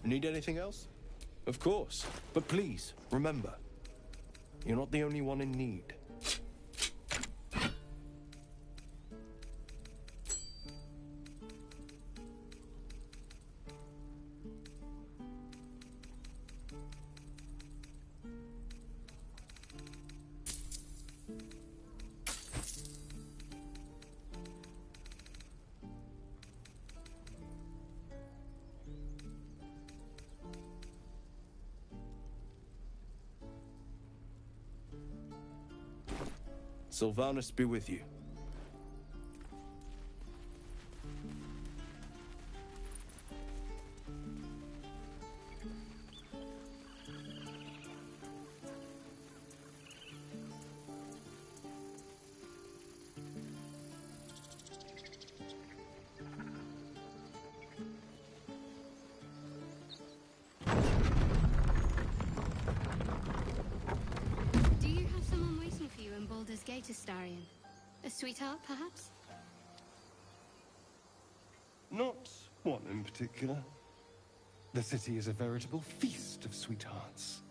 Need anything else? Of course. But please, remember, you're not the only one in need. Sylvanus be with you. Astarion. A sweetheart, perhaps? Not one in particular. The city is a veritable feast of sweethearts.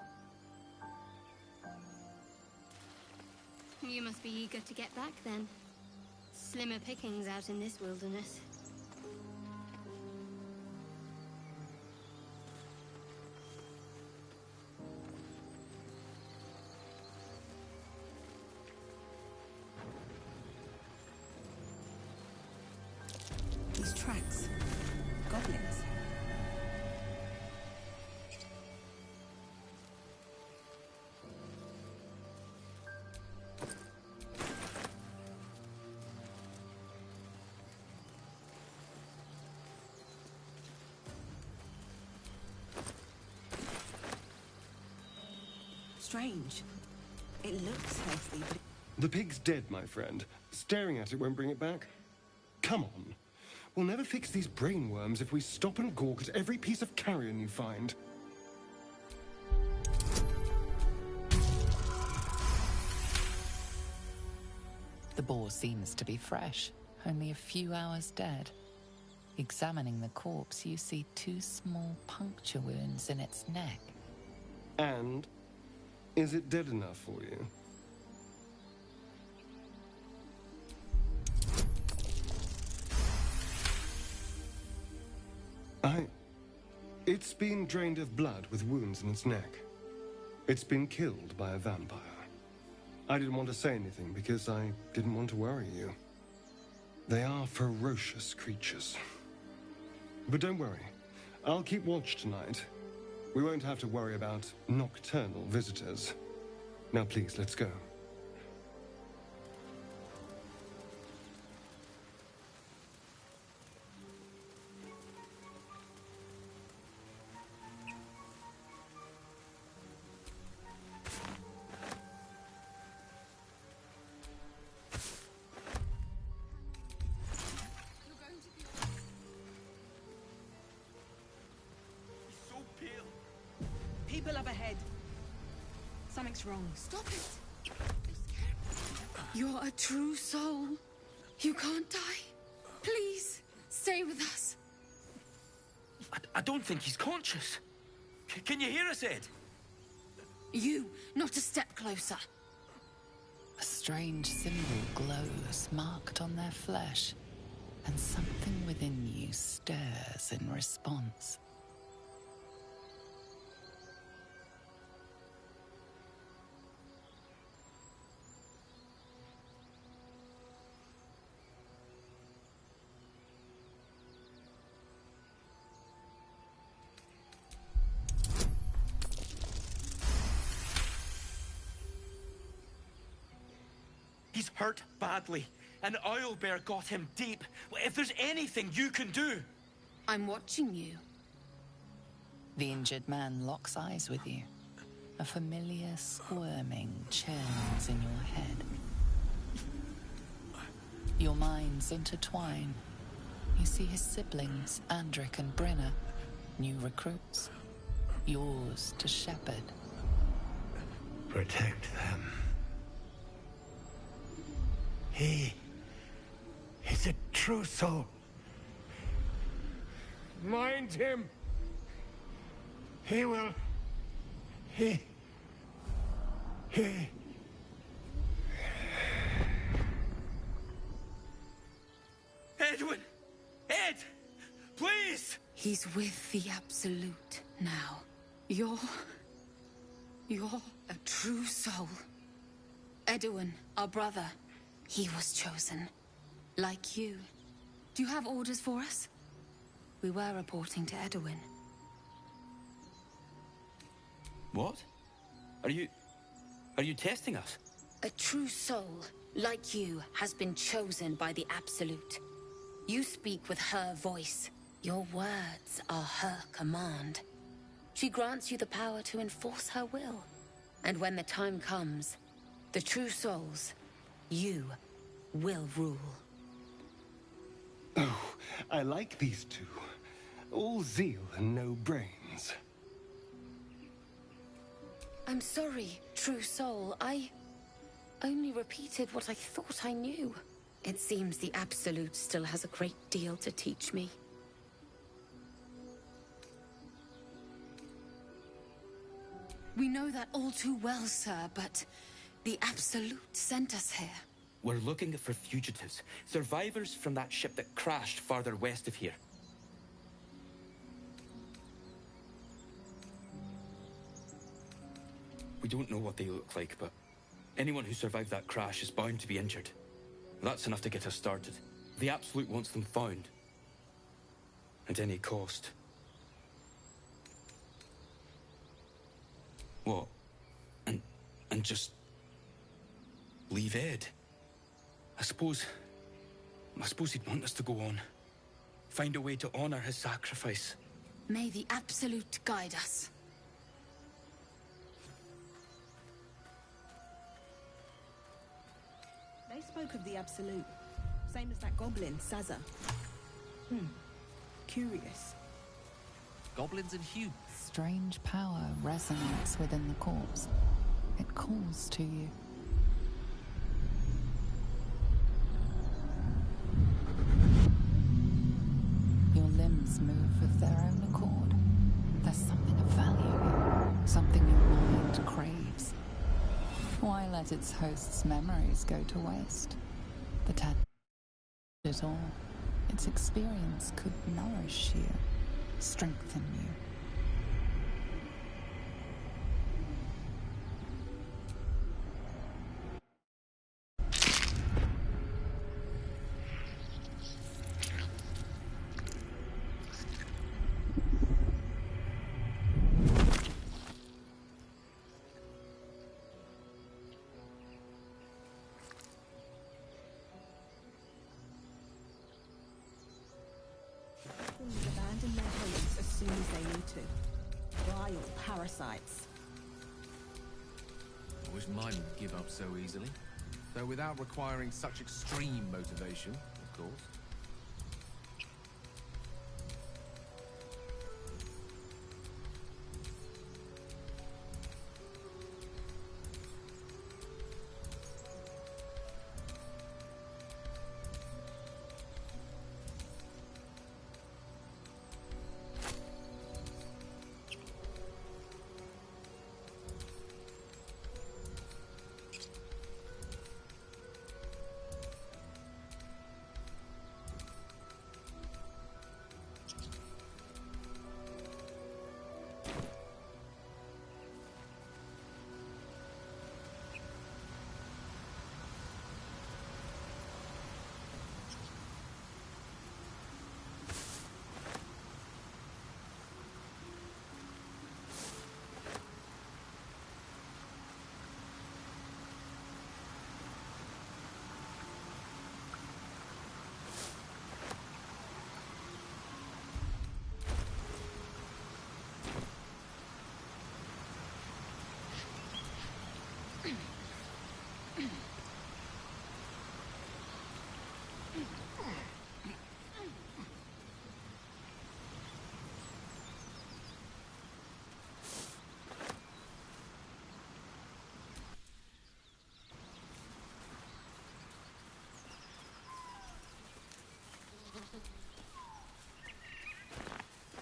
You must be eager to get back, then. Slimmer pickings out in this wilderness. Tracks. Goblins. Strange. It looks healthy, but... The pig's dead, my friend. Staring at it won't bring it back. Come on. We'll never fix these brainworms if we stop and gawk at every piece of carrion you find. The boar seems to be fresh, only a few hours dead. Examining the corpse, you see 2 small puncture wounds in its neck. And? Is it dead enough for you? It's been drained of blood with wounds in its neck. It's been killed by a vampire. I didn't want to say anything because I didn't want to worry you. They are ferocious creatures. But don't worry. I'll keep watch tonight. We won't have to worry about nocturnal visitors. Now please, let's go. People up ahead. Something's wrong. Stop it! You're a true soul. You can't die. Please, stay with us. I don't think he's conscious. Can you hear us, Ed? You, not a step closer. A strange symbol glows, marked on their flesh, and something within you stirs in response. He's hurt badly. An owlbear got him deep. If there's anything you can do... I'm watching you. The injured man locks eyes with you. A familiar squirming churns in your head. Your minds intertwine. You see his siblings, Andric and Brenna, new recruits. Yours to shepherd. Protect them. He's a true soul. Mind him! He will... He... Edwin! Ed! Please! He's with the Absolute now. You're a true soul. Edwin, our brother, he was chosen. Like you. Do you have orders for us? We were reporting to Edwin. What? Are you testing us? A true soul, like you, has been chosen by the Absolute. You speak with her voice. Your words are her command. She grants you the power to enforce her will. And when the time comes, the true souls, you, will rule. Oh, I like these two. All zeal and no brains. I'm sorry, true soul. I only repeated what I thought I knew. It seems the Absolute still has a great deal to teach me. We know that all too well, sir, but the Absolute sent us here. We're looking for fugitives, survivors from that ship that crashed farther west of here. We don't know what they look like, but anyone who survived that crash is bound to be injured. That's enough to get us started. The Absolute wants them found. At any cost. What? And just... leave Ed? I suppose he'd want us to go on. Find a way to honor his sacrifice. May the Absolute guide us. They spoke of the Absolute. Same as that goblin, Saza. Curious. Goblins and humans. Strange power resonates within the corpse. It calls to you. Your limbs move of their own accord. There's something of value here, something your mind craves. Why let its host's memories go to waste? The tad it all. Its experience could nourish you, strengthen you. Humans abandon their homes as soon as they need to. Vile parasites. I wish mine would give up so easily. Though without requiring such extreme motivation, of course.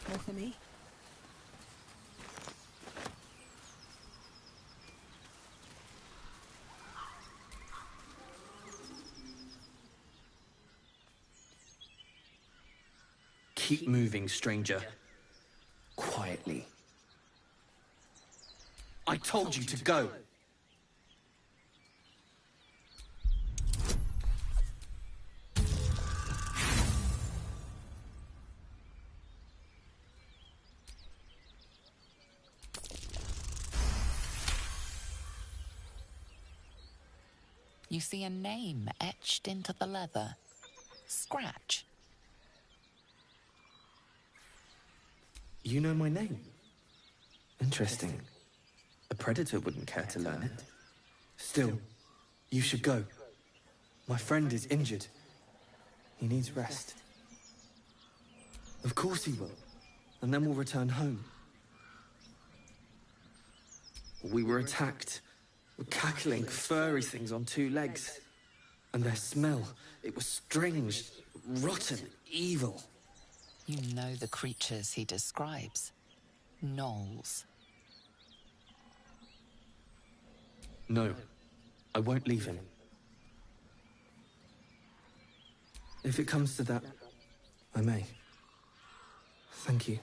More for me? Keep moving, stranger. Quietly. I told you to go! You see a name etched into the leather. Scratch. You know my name? Interesting. A predator wouldn't care to learn it. Still, you should go. My friend is injured. He needs rest. Of course he will. And then we'll return home. We were attacked. Cackling, furry things on two legs. And their smell, it was strange, rotten, evil. You know the creatures he describes. Gnolls. No, I won't leave him. If it comes to that, I may. Thank you.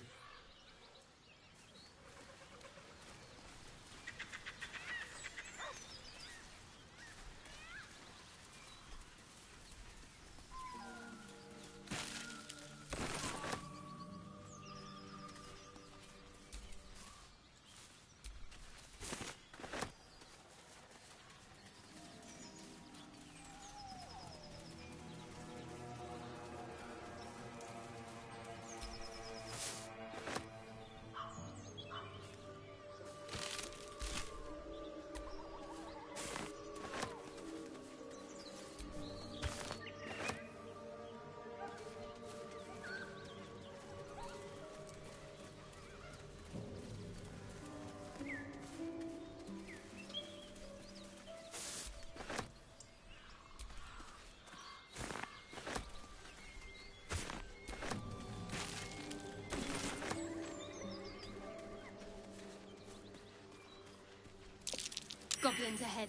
Goblins ahead.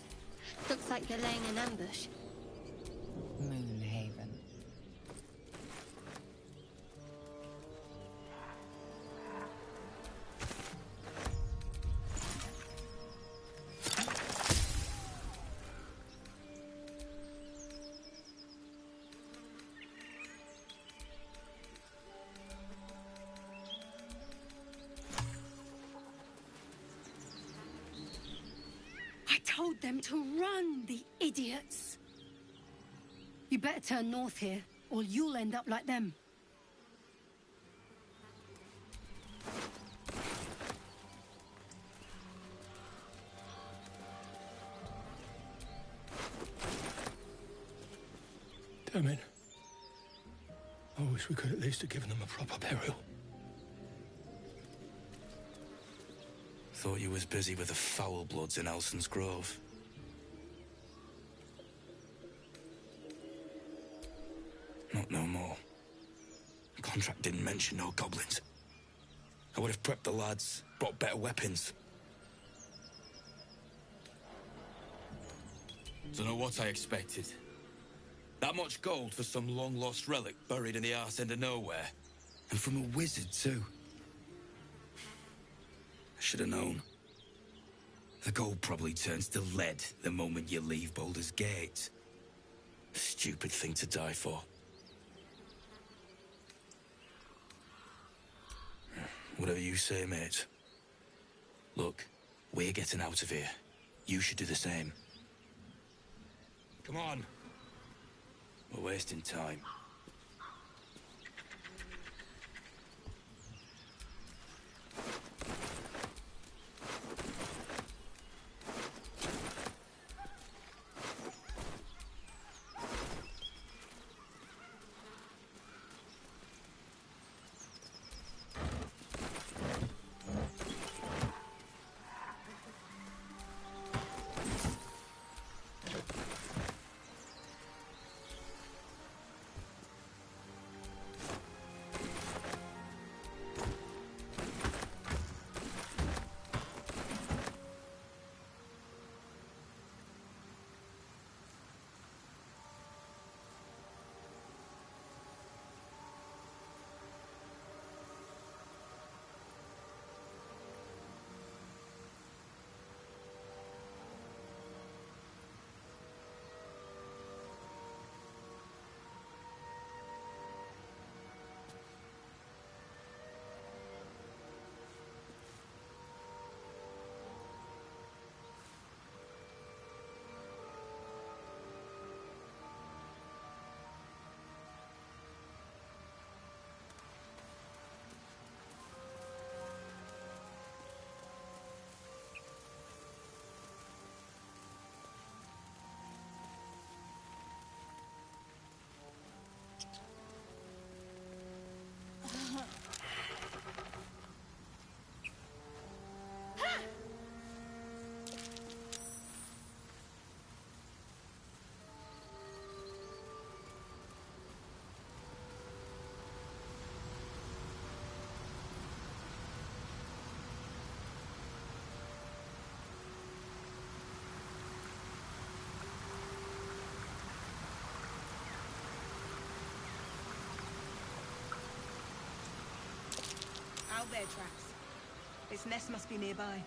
Looks like they're laying an ambush. Moonhaven. I told them to run, the idiots! You better turn north here, or you'll end up like them. Damn it. I wish we could at least have given them a proper burial. Thought you was busy with the foul bloods in Elson's Grove. Not no more. The contract didn't mention no goblins. I would have prepped the lads, brought better weapons. Don't know what I expected. That much gold for some long-lost relic buried in the arse end of nowhere. And from a wizard, too. I should have known. The gold probably turns to lead the moment you leave Baldur's Gate. A stupid thing to die for. Whatever you say, mate. Look, we're getting out of here. You should do the same. Come on. We're wasting time. owlbear tracks. Its nest must be nearby.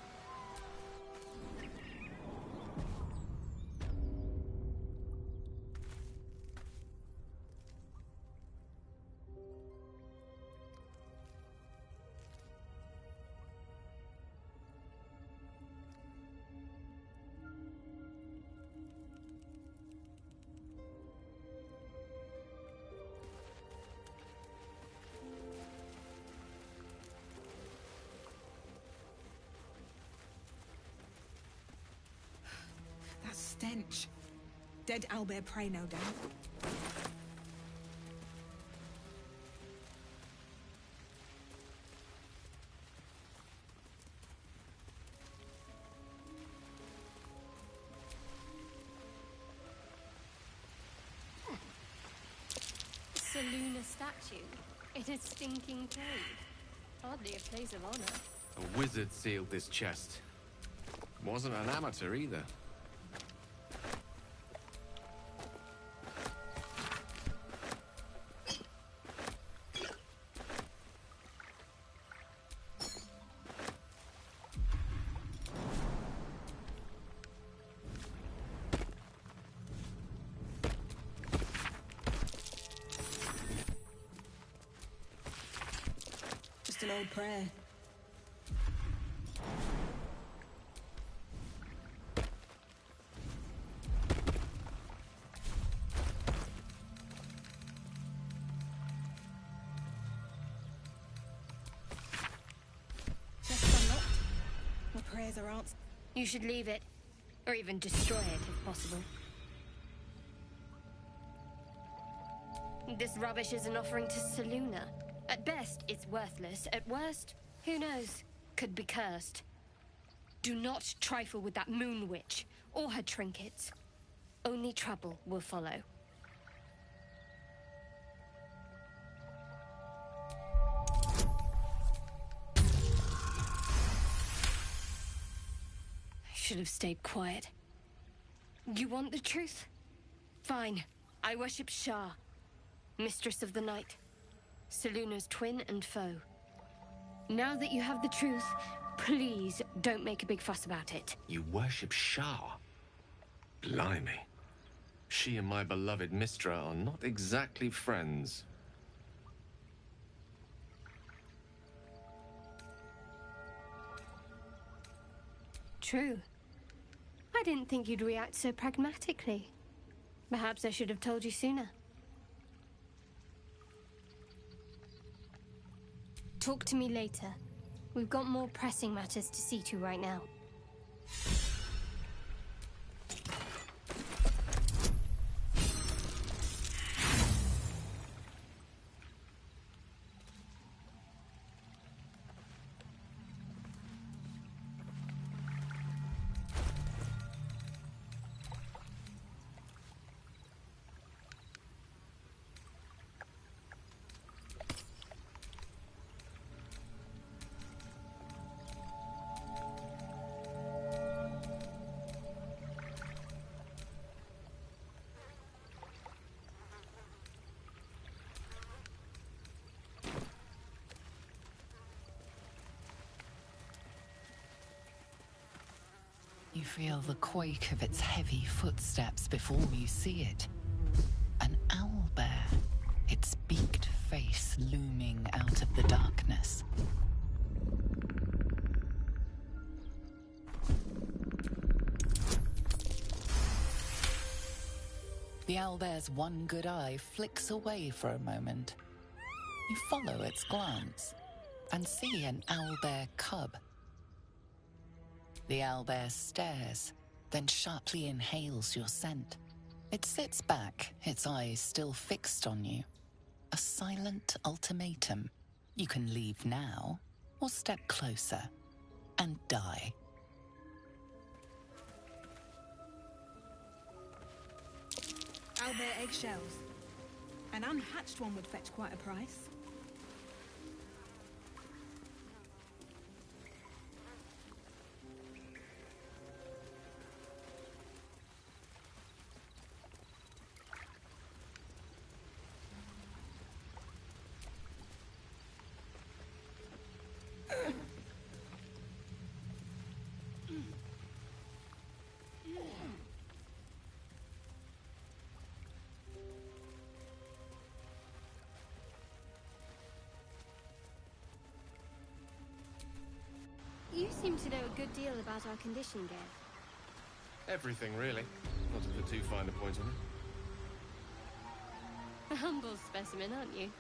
That stench. Dead owlbear prey, no doubt. Seluna statue in a stinking cave. Hardly a place of honor. A wizard sealed this chest. Wasn't an amateur either. Just an old prayer. Chest unlocked. My prayers are answered. You should leave it, or even destroy it if possible. This rubbish is an offering to Seluna. At best, it's worthless. At worst, who knows? Could be cursed. Do not trifle with that moon witch, or her trinkets. Only trouble will follow. I should have stayed quiet. You want the truth? Fine. I worship Shah, Mistress of the Night, Seluna's twin and foe. Now that you have the truth, please don't make a big fuss about it. You worship Shah? Blimey. She and my beloved Mistra are not exactly friends. True. I didn't think you'd react so pragmatically. Perhaps I should have told you sooner. Talk to me later. We've got more pressing matters to see to right now. You feel the quake of its heavy footsteps before you see it. An owlbear, its beaked face looming out of the darkness. The owlbear's one good eye flicks away for a moment. You follow its glance and see an owlbear cub. The owlbear stares, then sharply inhales your scent. It sits back, its eyes still fixed on you. A silent ultimatum. You can leave now, or step closer, and die. Owlbear eggshells. An unhatched one would fetch quite a price. seem to know a good deal about our condition, Gav. Everything, really. Not to put too fine a point on it. A humble specimen, aren't you?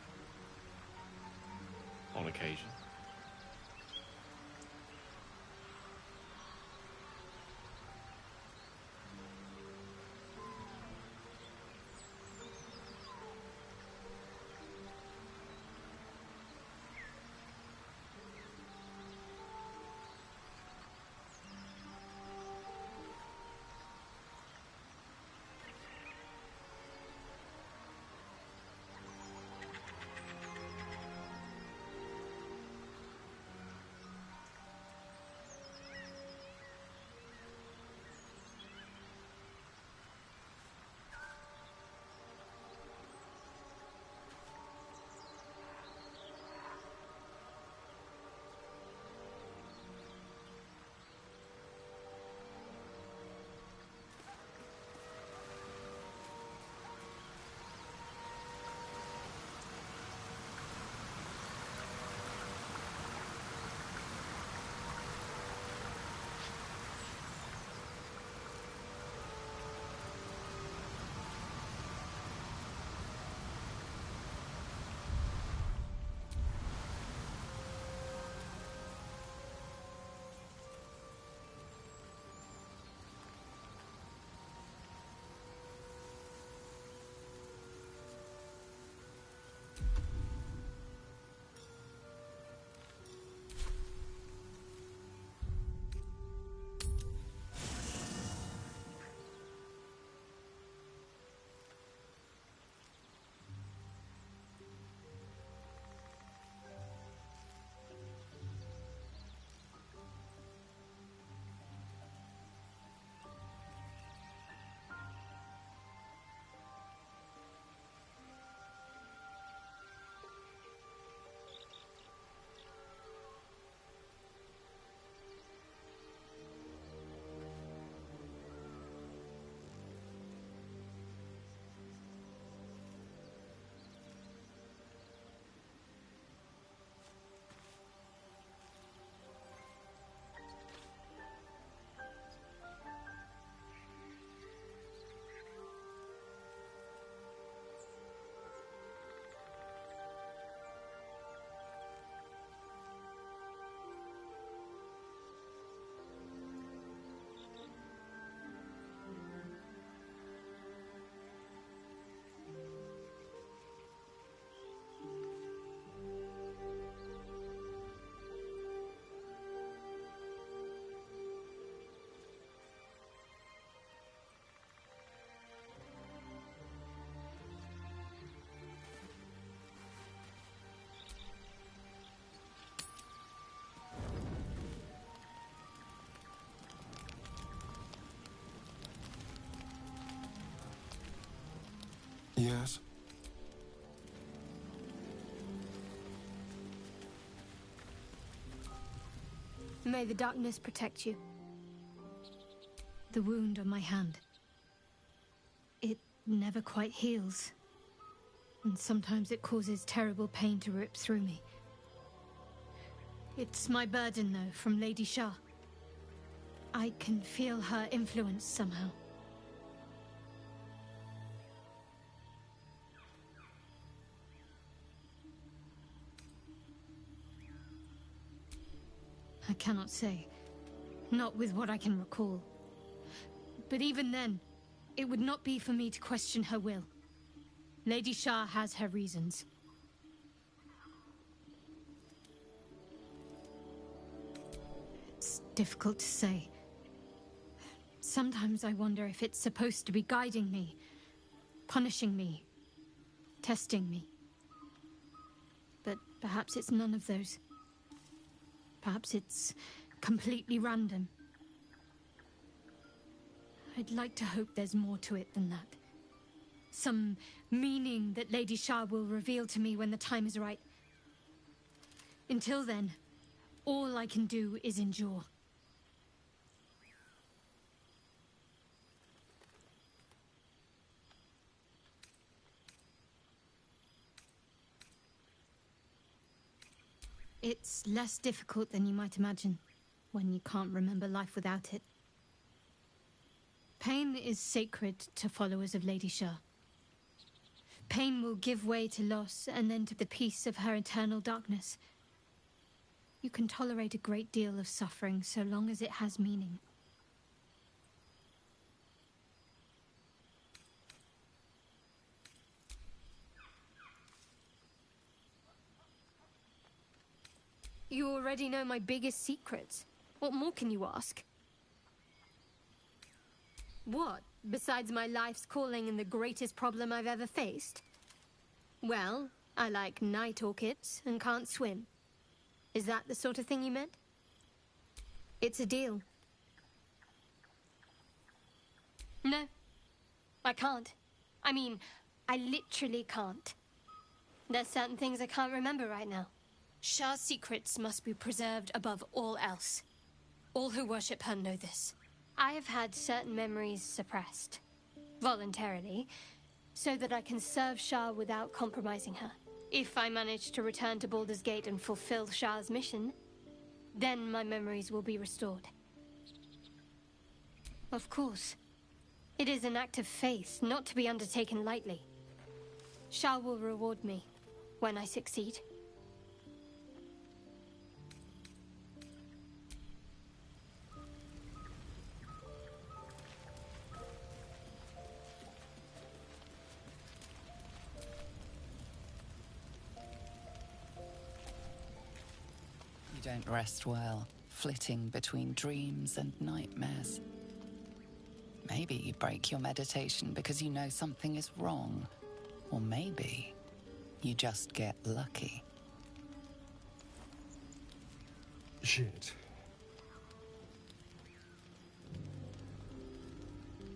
On occasion. Yes? May the darkness protect you. The wound on my hand. It never quite heals. And sometimes it causes terrible pain to rip through me. It's my burden, though, from Lady Shah. I can feel her influence somehow. I cannot say. Not with what I can recall. But even then, it would not be for me to question her will. Lady Shah has her reasons. It's difficult to say. Sometimes I wonder if it's supposed to be guiding me, punishing me, testing me. But perhaps it's none of those. Perhaps it's completely random. I'd like to hope there's more to it than that. Some meaning that Lady Shah will reveal to me when the time is right. Until then, all I can do is endure. It's less difficult than you might imagine. when you can't remember life without it. Pain is sacred to followers of Lady Shah. Pain will give way to loss and then to the peace of her eternal darkness. You can tolerate a great deal of suffering so long as it has meaning. You already know my biggest secrets. What more can you ask? What, besides my life's calling and the greatest problem I've ever faced? Well, I like night orchids and can't swim. Is that the sort of thing you meant? It's a deal. No, I can't. I mean, I literally can't. There's certain things I can't remember right now. Shah's secrets must be preserved above all else. All who worship her know this. I have had certain memories suppressed, voluntarily, so that I can serve Shah without compromising her. If I manage to return to Baldur's Gate and fulfill Shah's mission, then my memories will be restored. Of course. It is an act of faith, not to be undertaken lightly. Shah will reward me when I succeed. You don't rest well, flitting between dreams and nightmares. Maybe you break your meditation because you know something is wrong. Or maybe you just get lucky. Shit.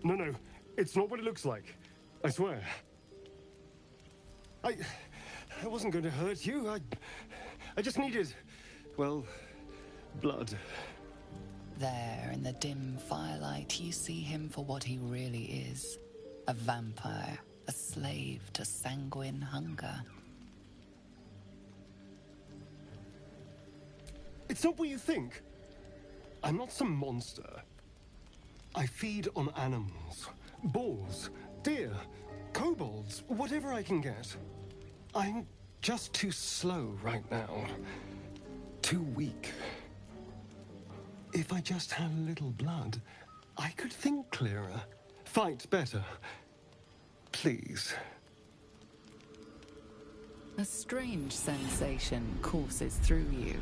No, it's not what it looks like. I swear. I wasn't going to hurt you. I just needed, well, blood. There, in the dim firelight, you see him for what he really is. A vampire, a slave to sanguine hunger. It's not what you think. I'm not some monster. I feed on animals. Boars, deer, kobolds, whatever I can get. I'm just too slow right now. Too weak. If I just had a little blood, I could think clearer, fight better. Please. A strange sensation courses through you,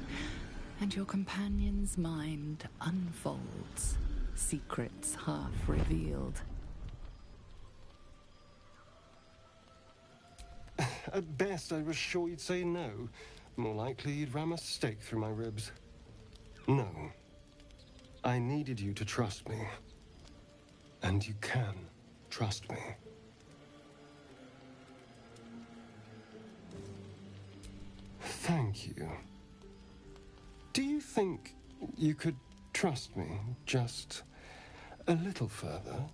and your companion's mind unfolds, secrets half revealed. At best, I was sure you'd say no. More likely, you'd ram a stake through my ribs. No. I needed you to trust me. And you can trust me. Thank you. Do you think you could trust me just a little further?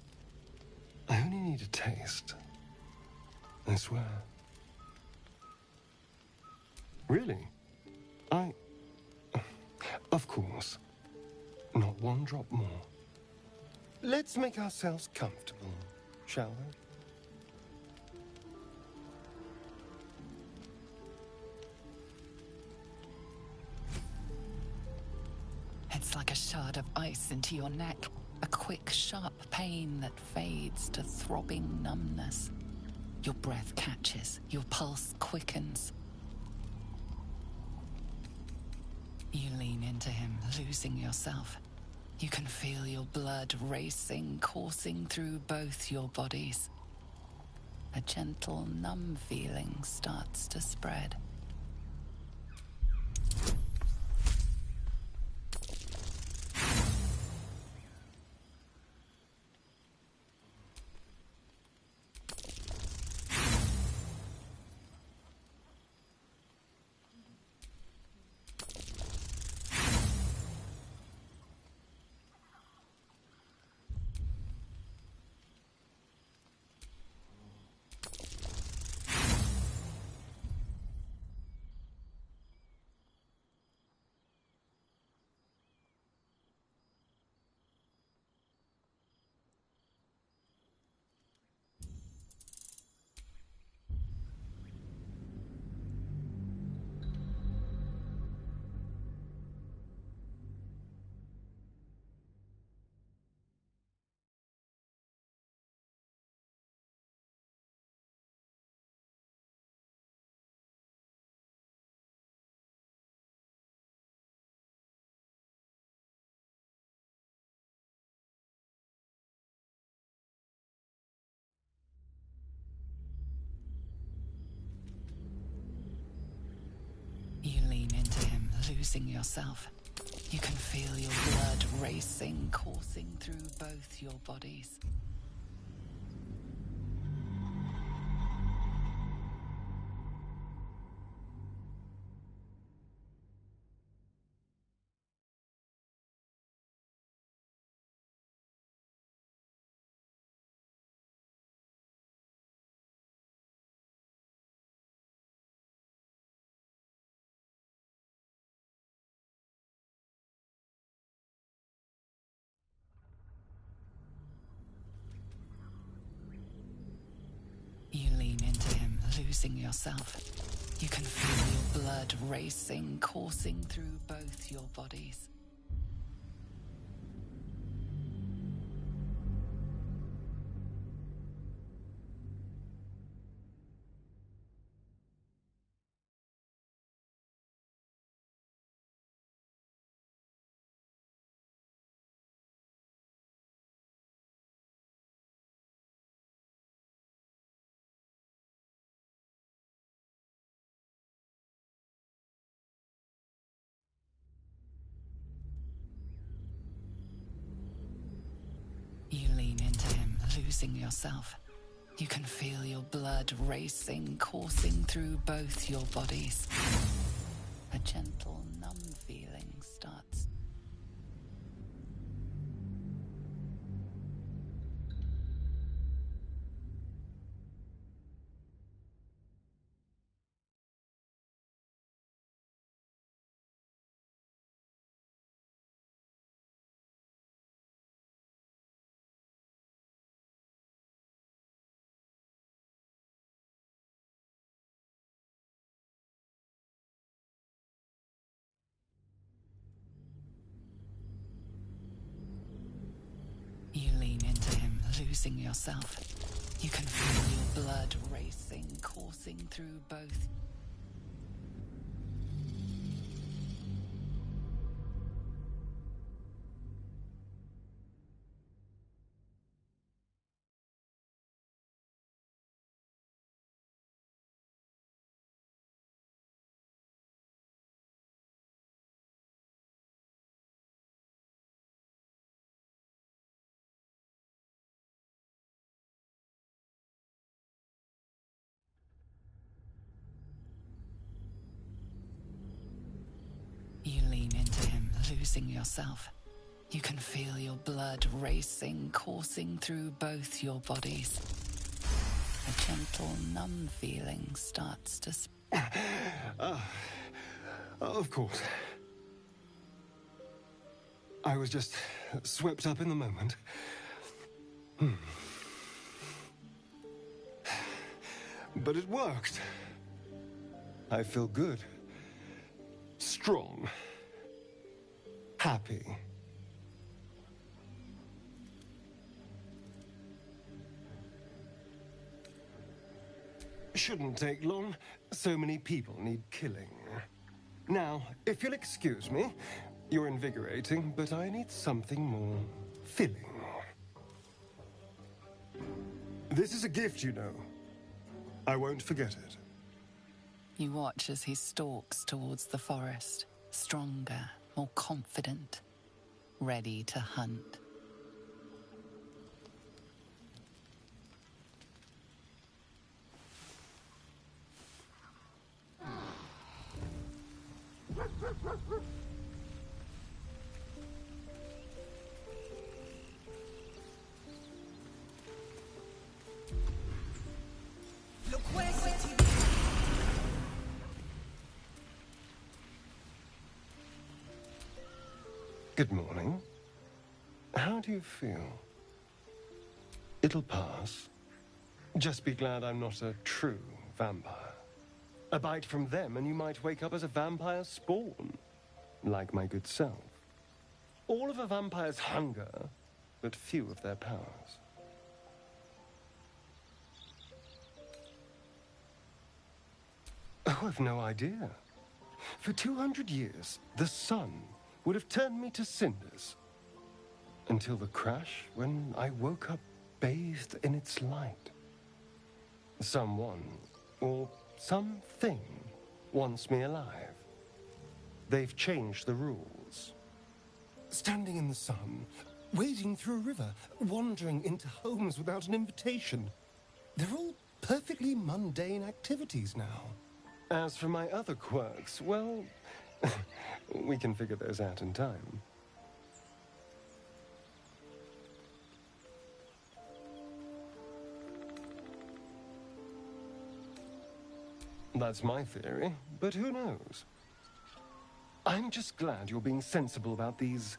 I only need a taste. I swear. Really? Of course. Not one drop more. Let's make ourselves comfortable, shall we? It's like a shard of ice into your neck, a quick, sharp pain that fades to throbbing numbness. Your breath catches, your pulse quickens. You lean into him, losing yourself. You can feel your blood racing, coursing through both your bodies. A gentle, numb feeling starts to spread. losing yourself. You can feel your blood racing, coursing through both your bodies. You lean into him, losing yourself. You can feel your blood racing, coursing through both your bodies. You lean into him, losing yourself. You can feel your blood racing, coursing through both your bodies. A gentle, numb feeling starts. You lean into him, losing yourself. You can feel your blood racing, coursing through both. You lean into him, losing yourself. You can feel your blood racing, coursing through both your bodies. A gentle, numb feeling starts to Of course. I was just swept up in the moment. But it worked. I feel good. Strong. Happy. Shouldn't take long. So many people need killing. Now, if you'll excuse me, you're invigorating, but I need something more filling. This is a gift, you know. I won't forget it. You watch as he stalks towards the forest, stronger, more confident, ready to hunt. Good morning. How do you feel? It'll pass. Just be glad I'm not a true vampire. A bite from them and you might wake up as a vampire spawn, like my good self. All of a vampire's hunger, but few of their powers. Oh, I've no idea. For 200 years, the sun would have turned me to cinders. Until the crash, when I woke up bathed in its light. Someone, or something, wants me alive. They've changed the rules. Standing in the sun, wading through a river, wandering into homes without an invitation. They're all perfectly mundane activities now. As for my other quirks, well, we can figure those out in time. That's my theory, but who knows? I'm just glad you're being sensible about these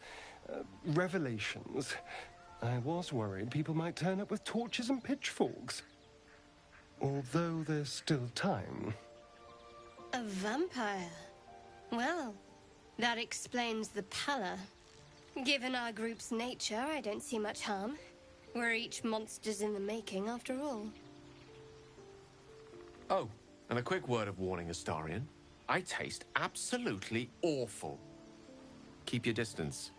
revelations. I was worried people might turn up with torches and pitchforks. Although there's still time. A vampire? Well, that explains the pallor. Given our group's nature, I don't see much harm. We're each monsters in the making, after all. Oh, and a quick word of warning, Astarion. I taste absolutely awful. Keep your distance.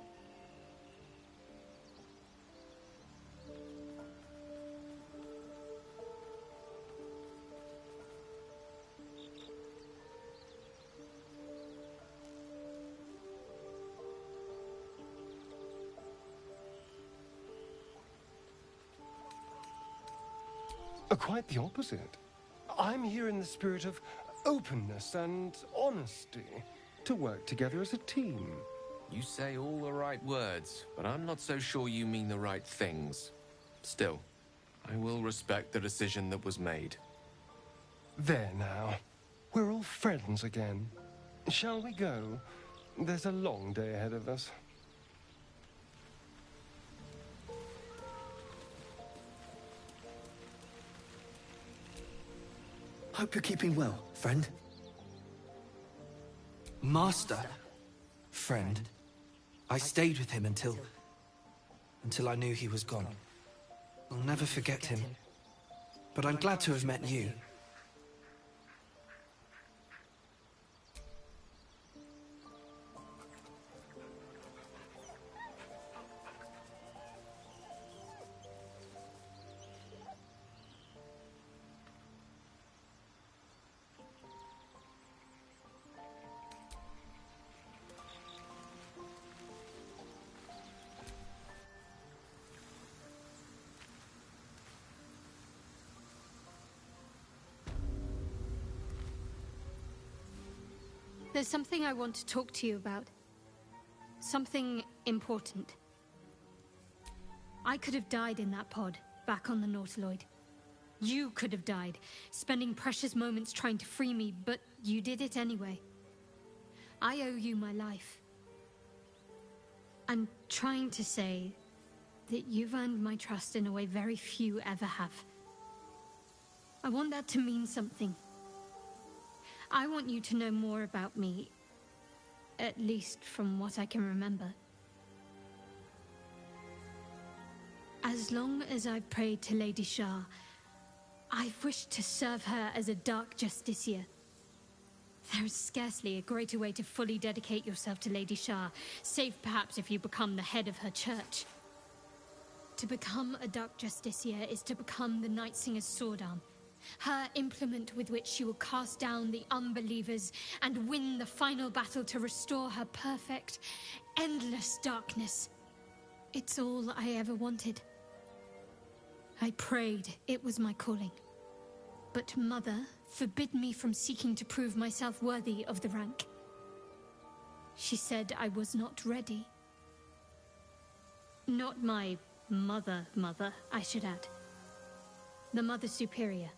Quite the opposite. I'm here in the spirit of openness and honesty, to work together as a team. You say all the right words, but I'm not so sure you mean the right things. Still, I will respect the decision that was made. There now. We're all friends again. Shall we go? There's a long day ahead of us. Hope you're keeping well, friend. Master. Friend. I stayed with him until I knew he was gone. I'll never forget him. But I'm glad to have met you. There's something I want to talk to you about. Something important. I could have died in that pod, back on the Nautiloid. You could have died, spending precious moments trying to free me, but you did it anyway. I owe you my life. I'm trying to say that you've earned my trust in a way very few ever have. I want that to mean something. I want you to know more about me, at least from what I can remember. As long as I've prayed to Lady Shar, I've wished to serve her as a Dark Justiciar. There is scarcely a greater way to fully dedicate yourself to Lady Shar, save perhaps if you become the head of her church. To become a Dark Justiciar is to become the Night Singer's sword arm, her implement with which she will cast down the unbelievers and win the final battle to restore her perfect, endless darkness. It's all I ever wanted. I prayed it was my calling. But Mother forbid me from seeking to prove myself worthy of the rank. She said I was not ready. Not my mother, I should add. The Mother Superior,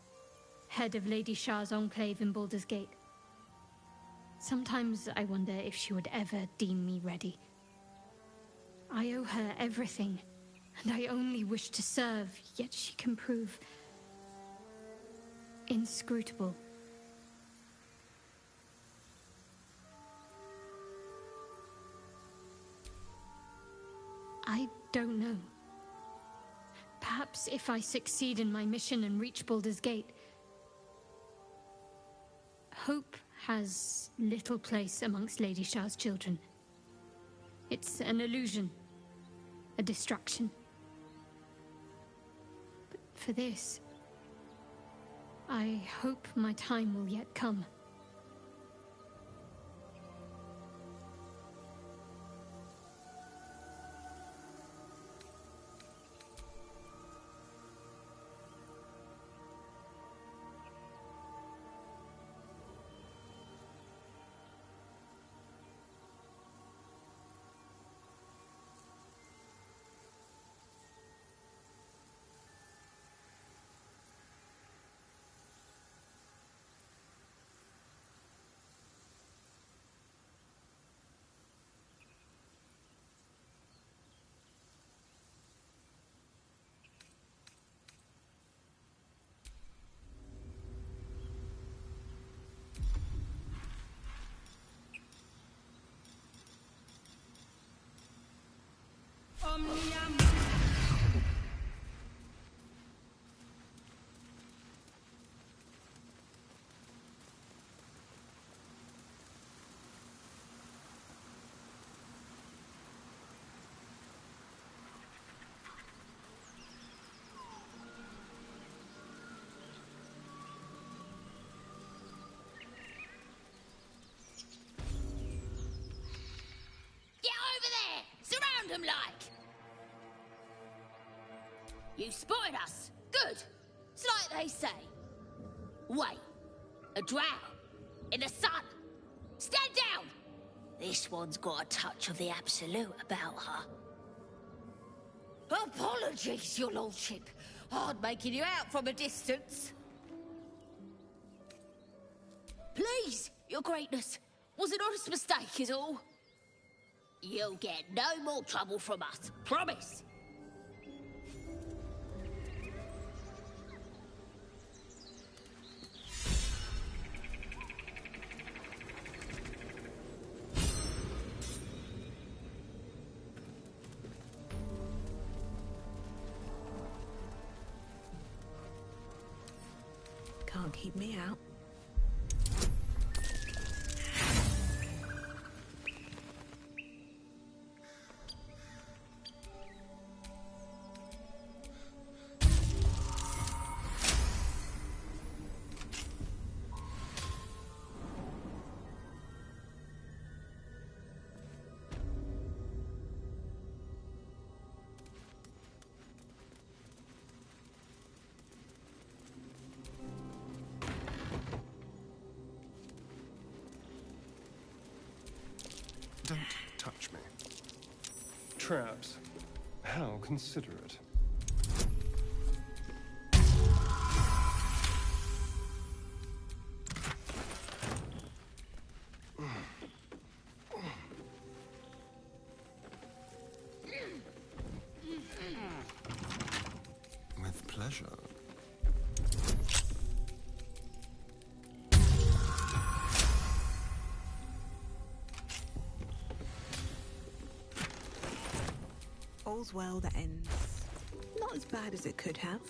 head of Lady Shar's enclave in Baldur's Gate. Sometimes I wonder if she would ever deem me ready. I owe her everything, and I only wish to serve, yet she can prove inscrutable. I don't know. Perhaps if I succeed in my mission and reach Baldur's Gate. Hope has little place amongst Lady Shar's children. It's an illusion, a distraction. But for this, I hope my time will yet come. 'em like? You spotted us. Good. It's like they say. Wait. A drow. In the sun. Stand down! This one's got a touch of the Absolute about her. Apologies, your lordship. Hard making you out from a distance. Please, your greatness. Was an honest mistake is all. You'll get no more trouble from us. Promise. Can't keep me out. Don't touch me. Traps. How considerate. With pleasure. All's well that ends. Not as bad as it could have.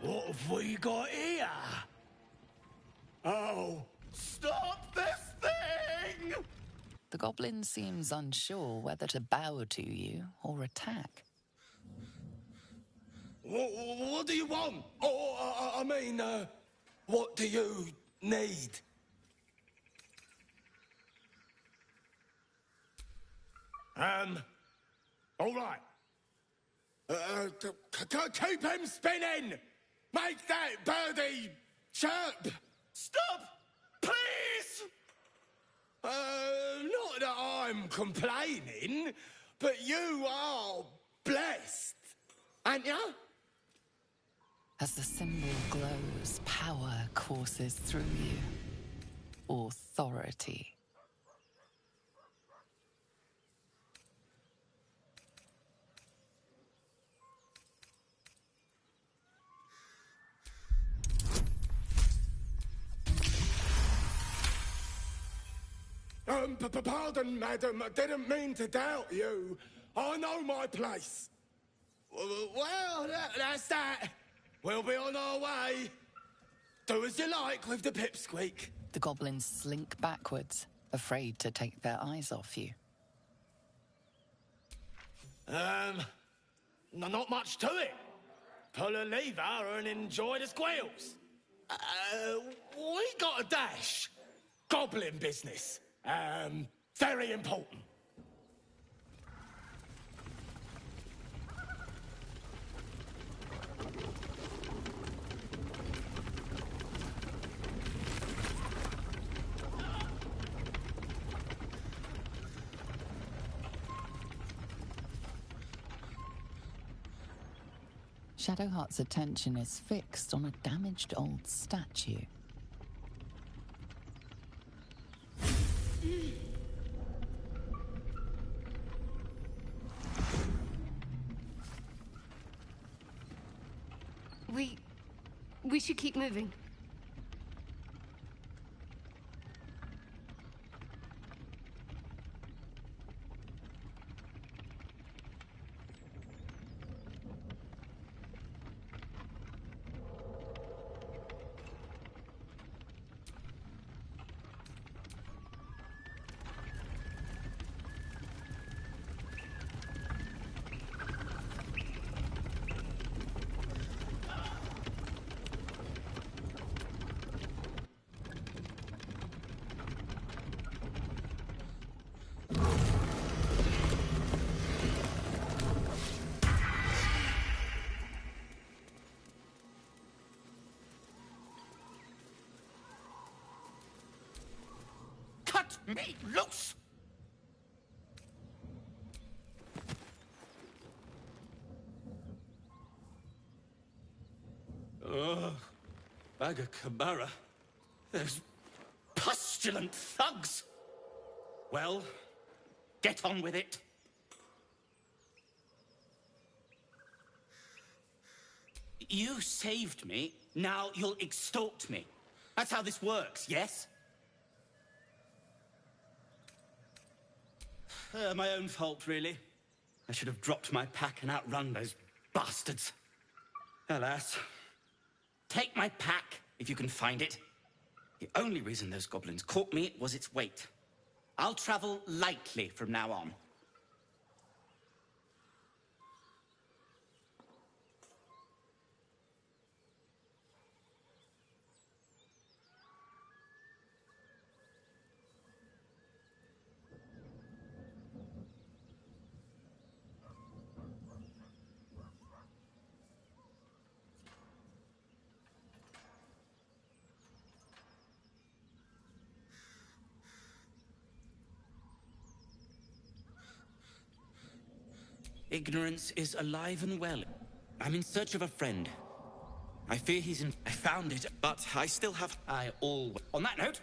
What have we got here? Oh, stop this thing! The goblin seems unsure whether to bow to you or attack. What do you want? Oh, I mean, what do you need? All right. Keep him spinning! Make that birdie chirp! Stop! Please! Not that I'm complaining, but you are blessed, aren't you? As the symbol glows, power courses through you. Authority. Pardon, madam. I didn't mean to doubt you. I know my place. Well, that's that. We'll be on our way. Do as you like with the pipsqueak. The goblins slink backwards, afraid to take their eyes off you. Not much to it. Pull a lever and enjoy the squeals. We got a dash. Goblin business. Very important. Shadowheart's attention is fixed on a damaged old statue. We should keep moving. Cut me loose! Ugh. Bagakabara. Those pustulant thugs! Well, get on with it. You saved me, now you'll extort me. That's how this works, yes? My own fault, really. I should have dropped my pack and outrun those bastards. Alas. Take my pack, if you can find it. The only reason those goblins caught me was its weight. I'll travel lightly from now on. Ignorance is alive and well. I'm in search of a friend. I fear he's in... I found it, but I still have... I always... On that note...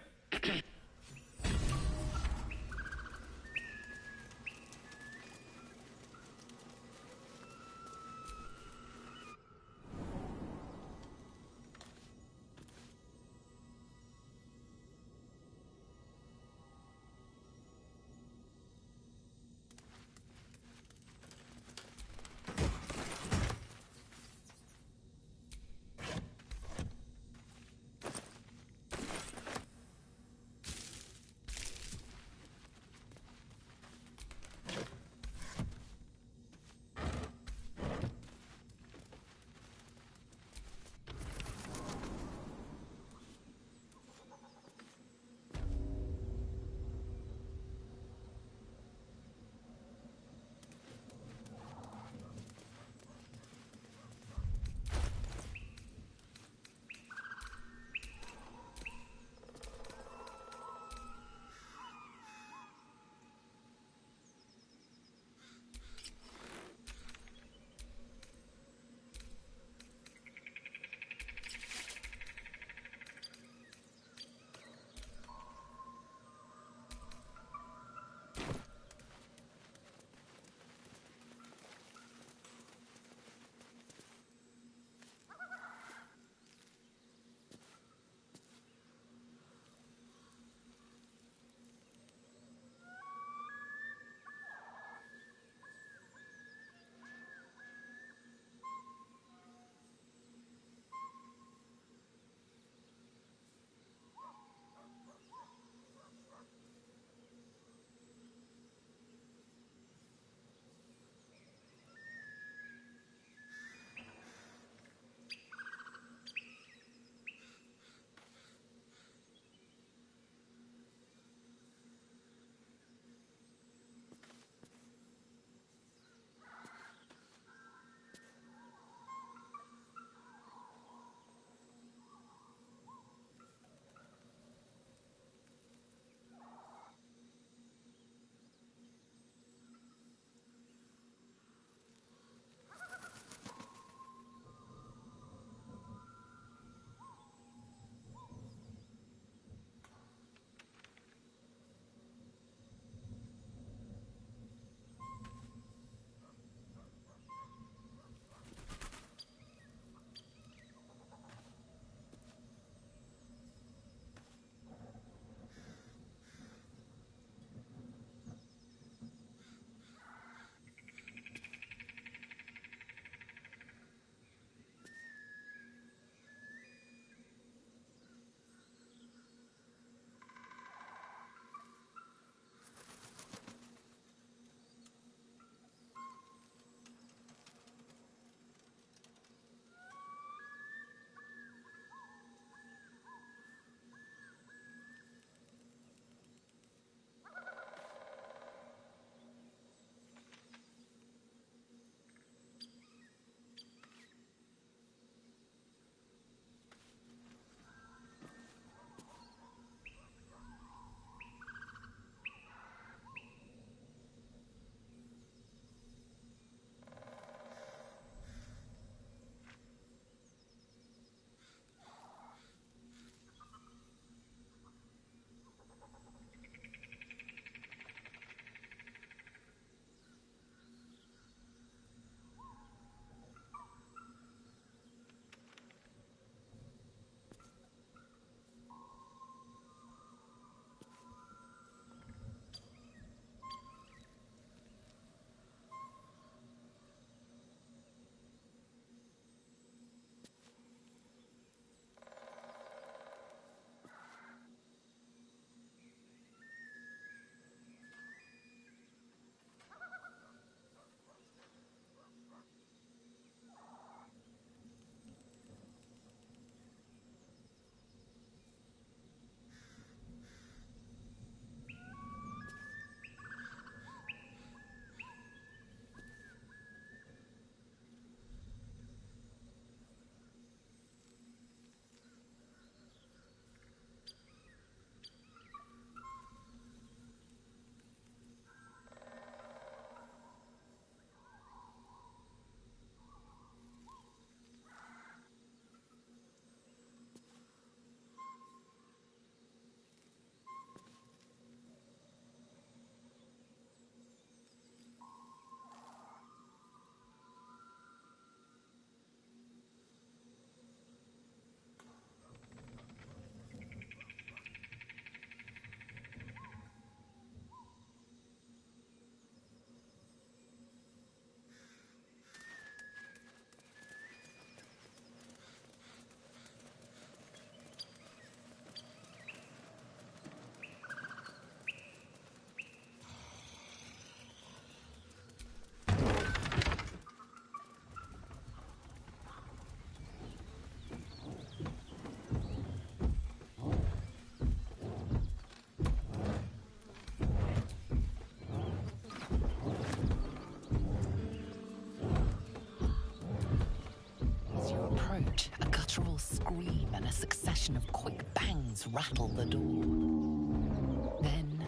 approach, a guttural scream and a succession of quick bangs rattle the door. Then,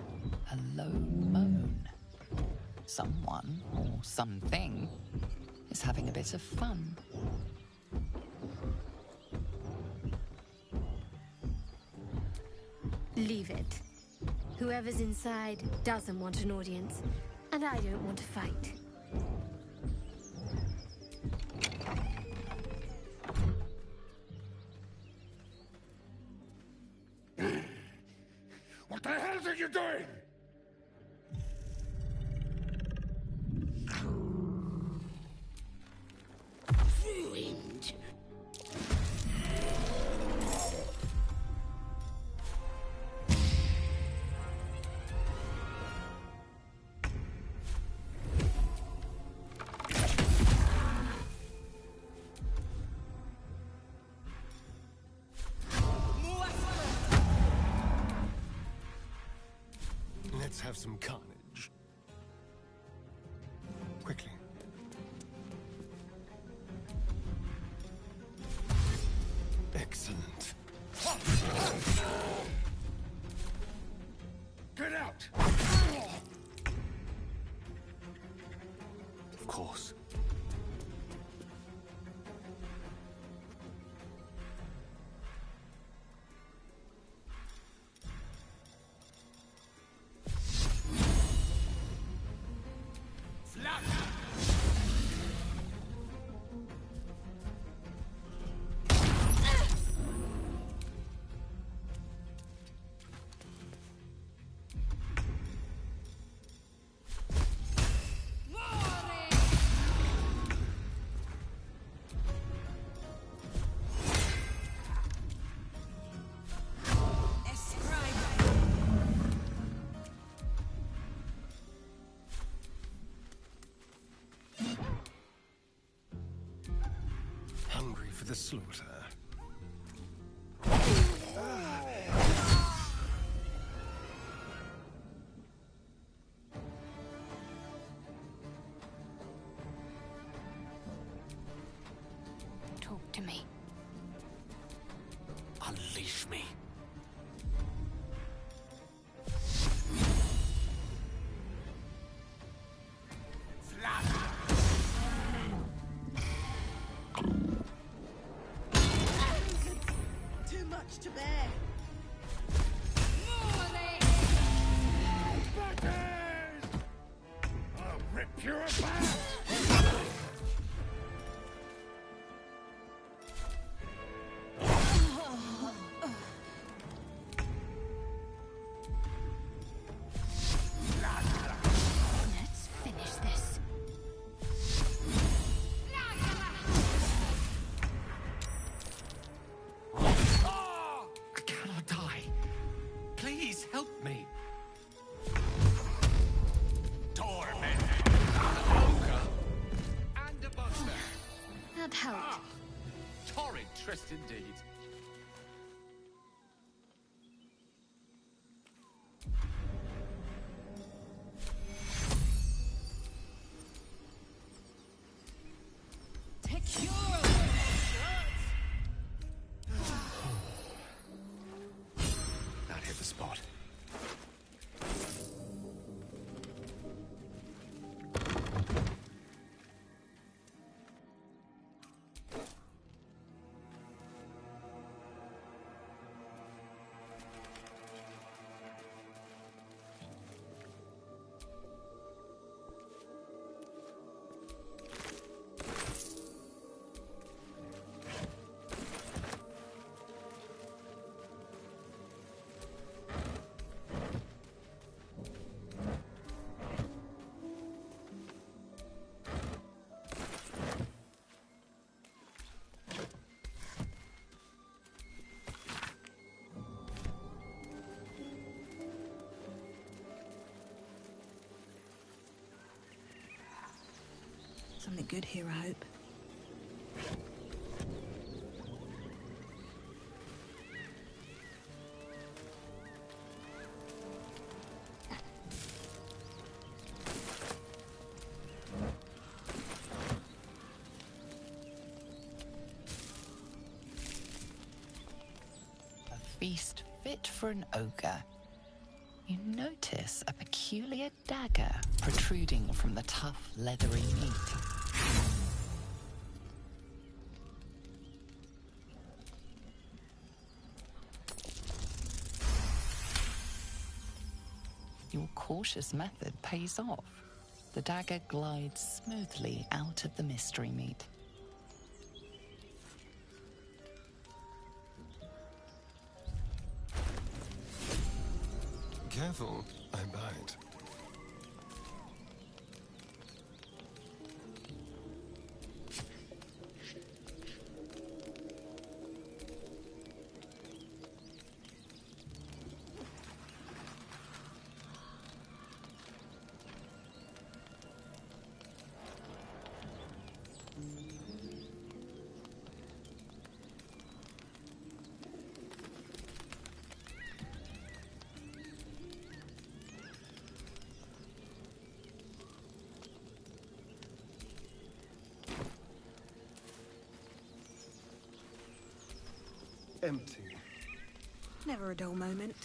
a low moan. Someone, or something, is having a bit of fun. Leave it. Whoever's inside doesn't want an audience, and I don't want to fight. What the hell are you doing? Ruined. Let's have some carnage. Quickly. Excellent. Get out! Of course. Hungry for the slaughter. Talk to me. Unleash me. Too much to bear. I'll rip you apart! Let's finish this. I cannot die. Please help me. Torment! Ogre and a buster. That helped. Torrid tryst indeed. Take your That hit the spot. something good here, I hope. feast fit for an ogre. You notice a peculiar dagger protruding from the tough, leathery meat. Your cautious method pays off. The dagger glides smoothly out of the mystery meat. Careful, I bite. Empty. Never a dull moment.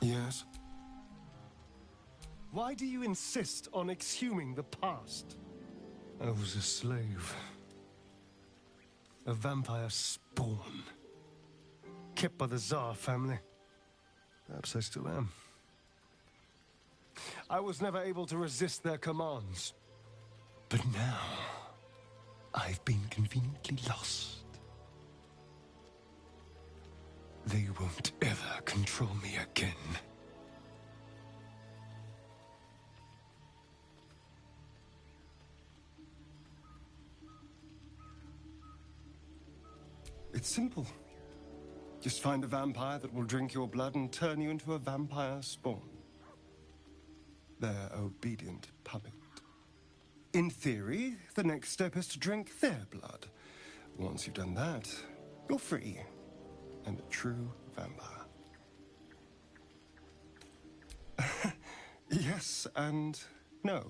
Yes? Why do you insist on exhuming the past? I was a slave. A vampire spawn. Kept by the Tsar family. Perhaps I still am. I was never able to resist their commands. But now, I've been conveniently lost. They won't ever control me again. It's simple. Just find a vampire that will drink your blood and turn you into a vampire spawn. Their obedient puppet. In theory, the next step is to drink their blood. Once you've done that, you're free. And a true vampire. Yes and no.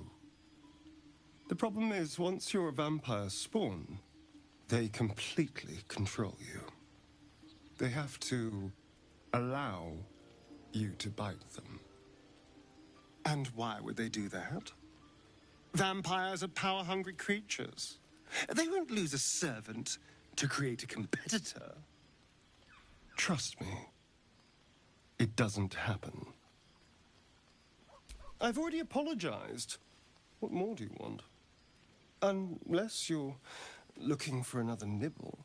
The problem is, once you're a vampire spawn, they completely control you. They have to allow you to bite them. And why would they do that? Vampires are power-hungry creatures. They won't lose a servant to create a competitor. Trust me, it doesn't happen. I've already apologized. What more do you want? Unless you're looking for another nibble.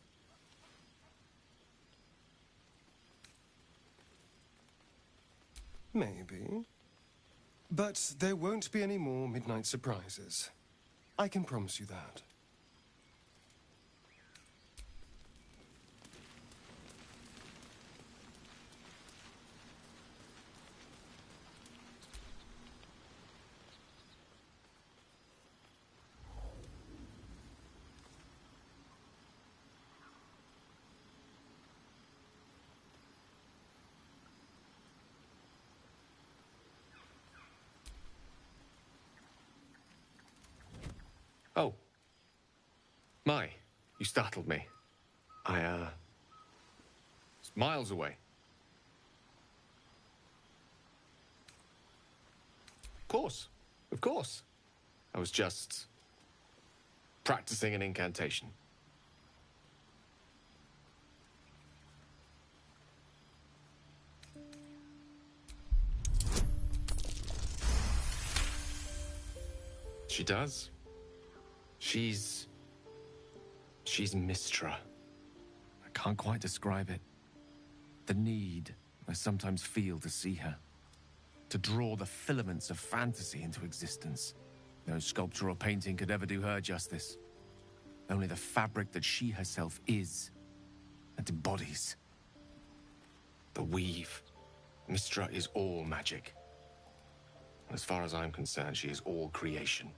Maybe. But there won't be any more midnight surprises. I can promise you that. Oh. My, you startled me. It's miles away. Of course. Of course. I was just practicing an incantation. She does. She's Mystra. I can't quite describe it. The need I sometimes feel to see her. To draw the filaments of fantasy into existence. No sculpture or painting could ever do her justice. Only the fabric that she herself is and embodies. The weave. Mystra is all magic. As far as I'm concerned, she is all creation.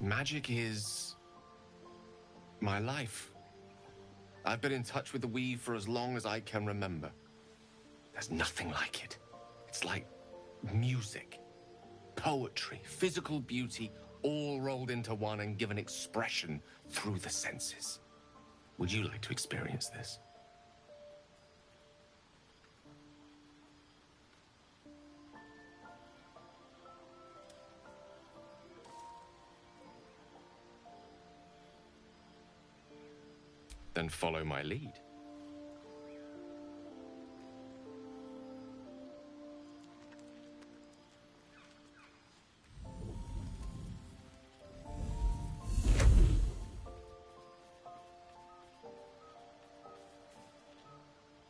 Magic is my life. I've been in touch with the weave for as long as I can remember. There's nothing like it. It's like music, poetry, physical beauty, all rolled into one and given expression through the senses. Would you like to experience this? Then follow my lead.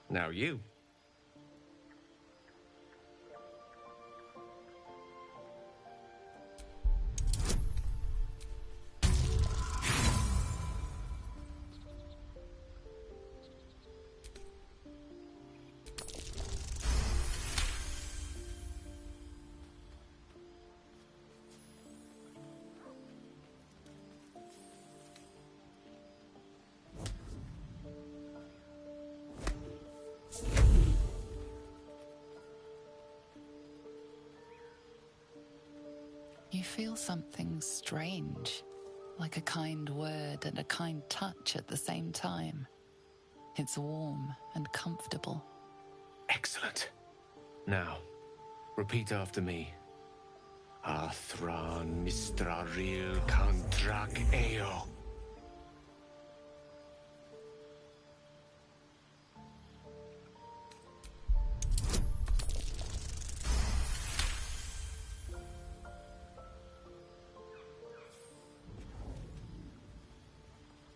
Now you. You feel something strange, like a kind word and a kind touch at the same time. It's warm and comfortable. Excellent. Now, repeat after me. Athran Mistraril Kantrak Eo.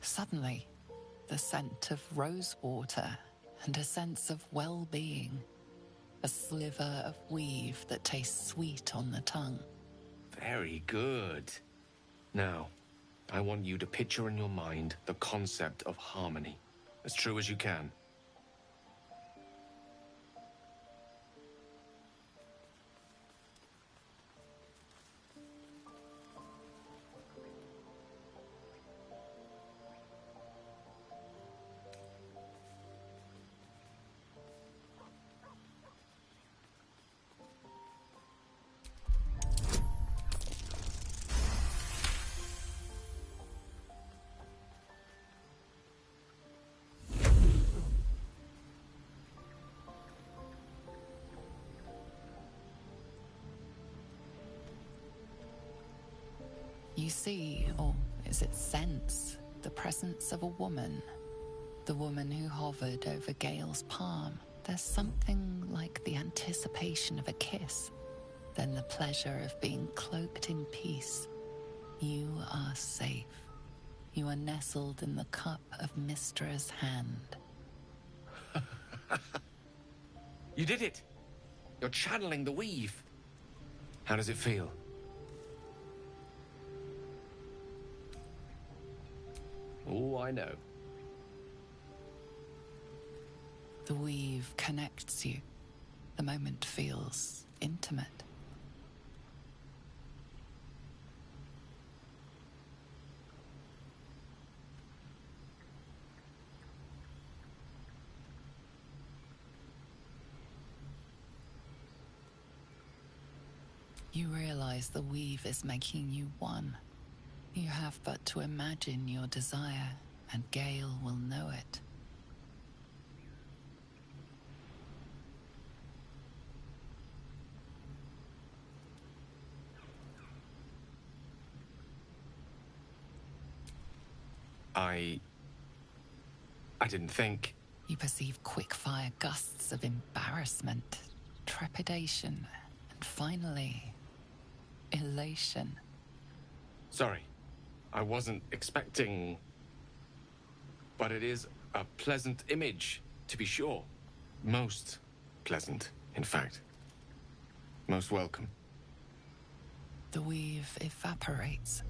Suddenly, the scent of rose water and a sense of well-being. A sliver of weave that tastes sweet on the tongue. Very good. Now, I want you to picture in your mind the concept of harmony, as true as you can. You see, or is it sense, the presence of a woman. The woman who hovered over Gale's palm. There's something like the anticipation of a kiss. Then the pleasure of being cloaked in peace. You are safe. You are nestled in the cup of Mystra's hand. You did it! You're channeling the weave. How does it feel? Oh, I know. The weave connects you. The moment feels intimate. You realize the weave is making you one. You have but to imagine your desire, and Gale will know it. I didn't think. You perceive quick-fire gusts of embarrassment, trepidation, and finally, elation. Sorry, I wasn't expecting... But it is a pleasant image, to be sure. Most pleasant, in fact. Most welcome. The weave evaporates,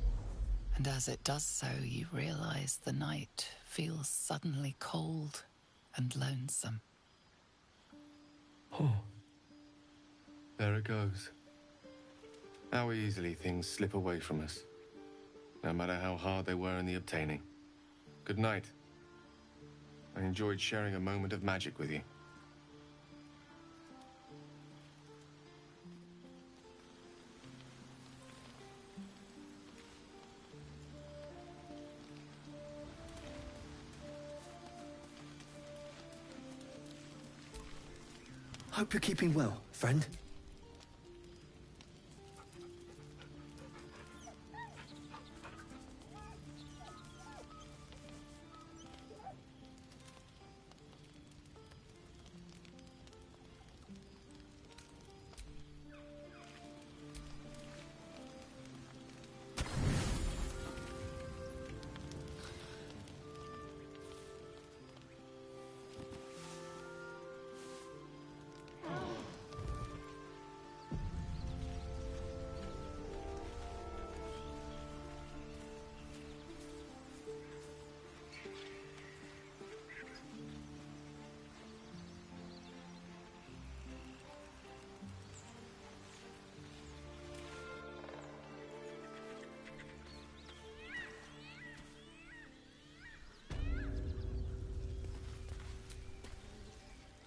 and as it does so, you realize the night feels suddenly cold and lonesome. Oh. There it goes. How easily things slip away from us, no matter how hard they were in the obtaining. Good night. I enjoyed sharing a moment of magic with you. Hope you're keeping well, friend.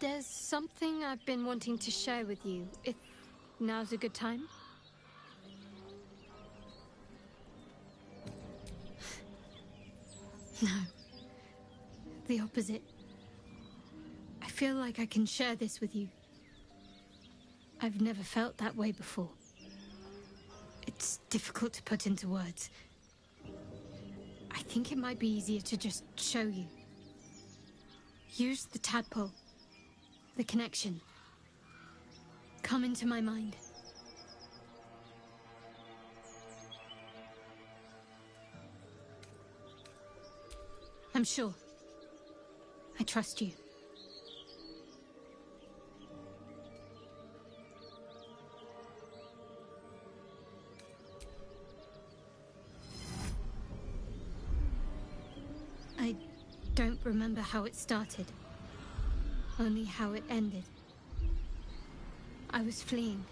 There's something I've been wanting to share with you, if now's a good time. No. The opposite. I feel like I can share this with you. I've never felt that way before. It's difficult to put into words. I think it might be easier to just show you. Use the tadpole. The connection. Come into my mind. I'm sure. I trust you. I don't remember how it started. Only how it ended. I was fleeing.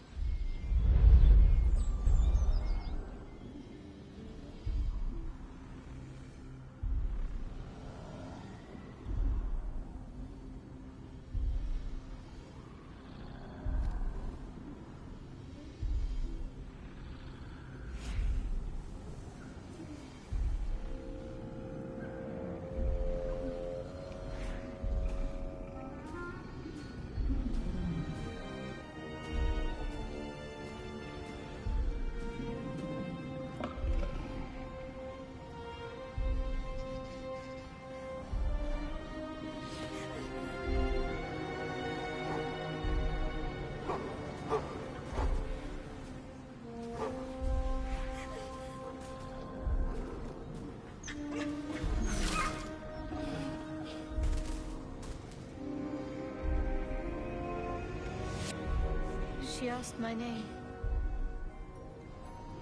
She asked my name.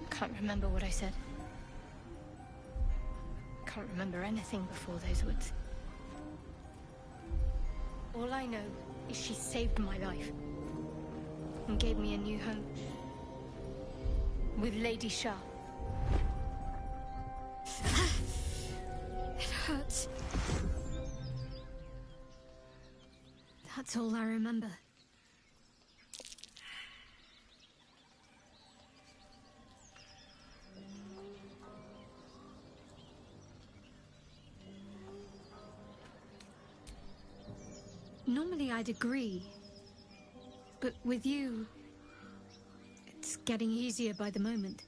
Can't remember what I said. Can't remember anything before those words. All I know is she saved my life and gave me a new home with Lady Shah. It hurts. That's all I remember. Normally I'd agree. But with you, it's getting easier by the moment.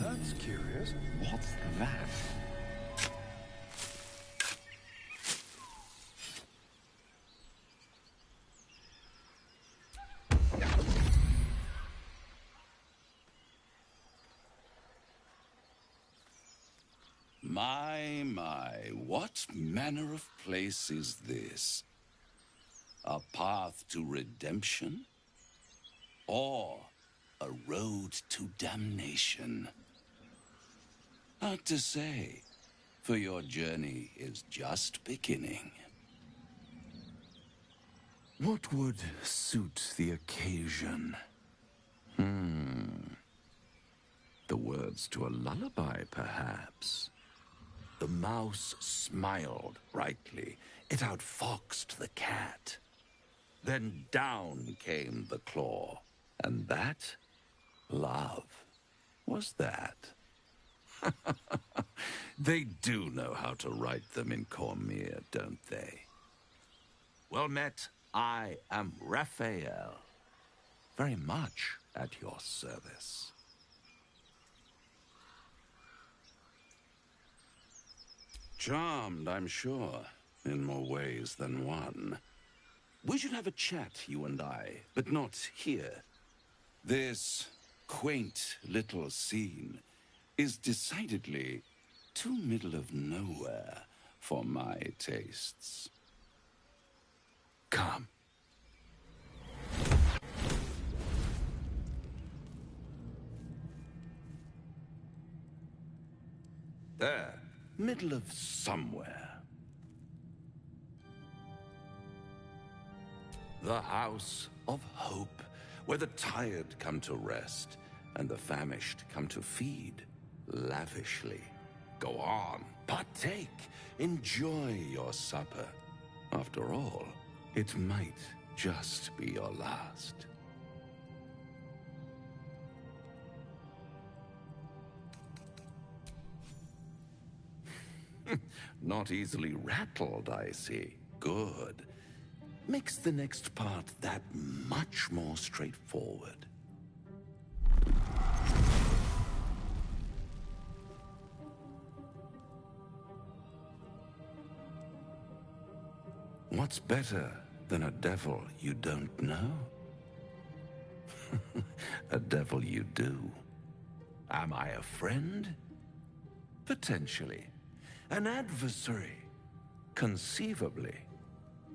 That's curious. What's that? My, what manner of place is this? A path to redemption? Or a road to damnation? Hard to say, for your journey is just beginning. What would suit the occasion? The words to a lullaby, perhaps. The mouse smiled brightly. It outfoxed the cat. Then down came the claw. And that, love, was that. They do know how to write them in Cormier, don't they? Well met, I am Raphael. Very much at your service. Charmed, I'm sure, in more ways than one. We should have a chat, you and I, but not here. This quaint little scene is decidedly too middle of nowhere for my tastes. Come. There, middle of somewhere. The House of Hope, where the tired come to rest and the famished come to feed lavishly. Go on, partake, enjoy your supper. After all, it might just be your last. Not easily rattled, I see. Good. Makes the next part that much more straightforward. What's better than a devil you don't know? A devil you do. Am I a friend? Potentially. An adversary? Conceivably.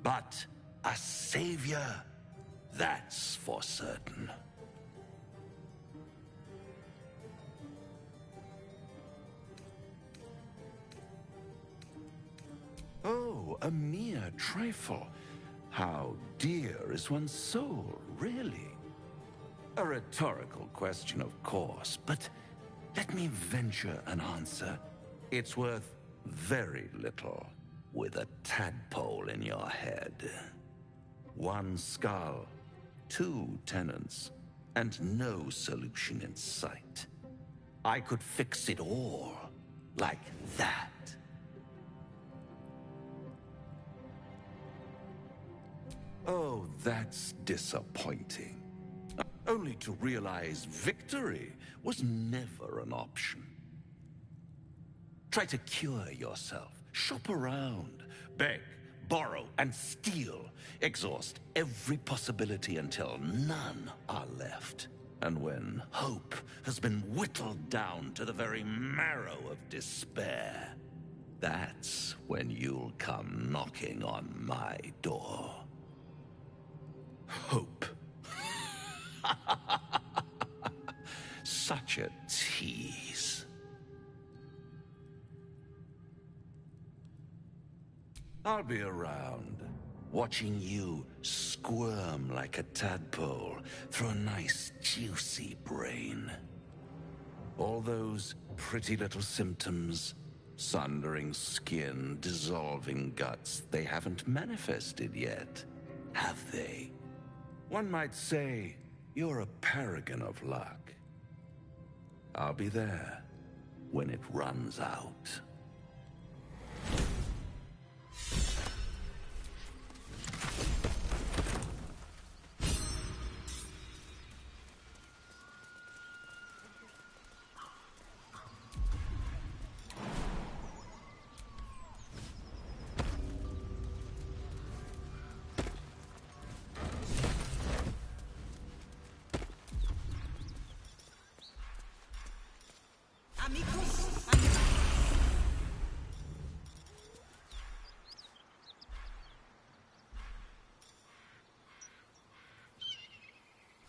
But a savior? That's for certain. Oh, a mere trifle. How dear is one's soul, really? A rhetorical question, of course, but let me venture an answer. It's worth very little with a tadpole in your head. One skull, two tenants, and no solution in sight. I could fix it all like that. Oh, that's disappointing. Only to realize victory was never an option. Try to cure yourself. Shop around. Beg, borrow, and steal. Exhaust every possibility until none are left. And when hope has been whittled down to the very marrow of despair, that's when you'll come knocking on my door. Hope. Such a tease. I'll be around. watching you squirm like a tadpole through a nice, juicy brain. All those pretty little symptoms, sundering skin, dissolving guts, they haven't manifested yet, have they? One might say you're a paragon of luck. I'll be there when it runs out.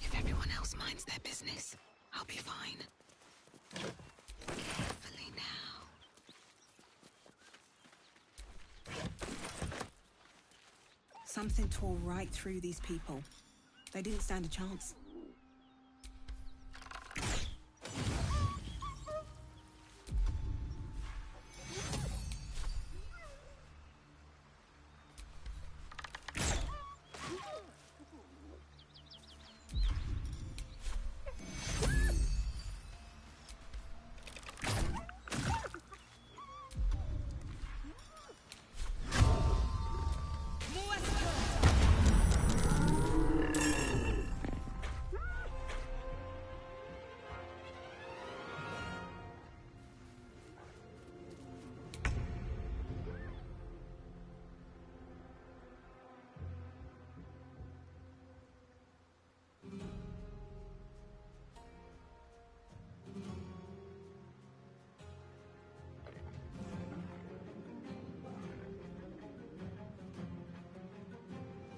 If everyone else minds their business, I'll be fine. Carefully now. Something tore right through these people. They didn't stand a chance.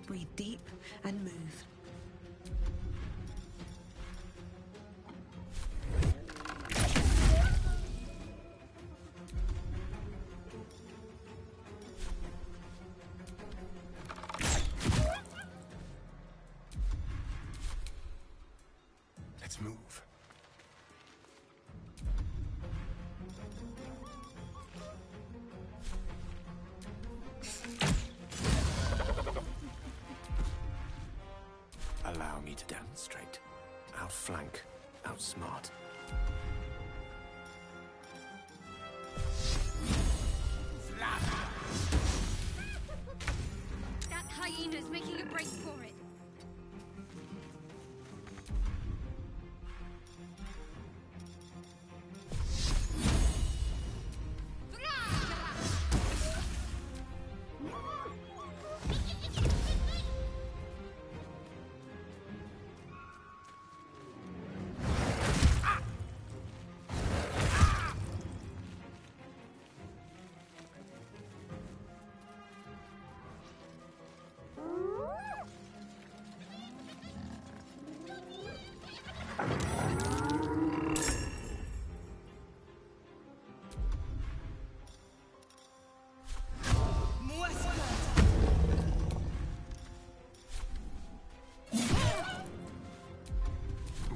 Breathe deep and move. Let's move. Allow me to demonstrate. Outflank, outsmart. That hyena's making a break for it.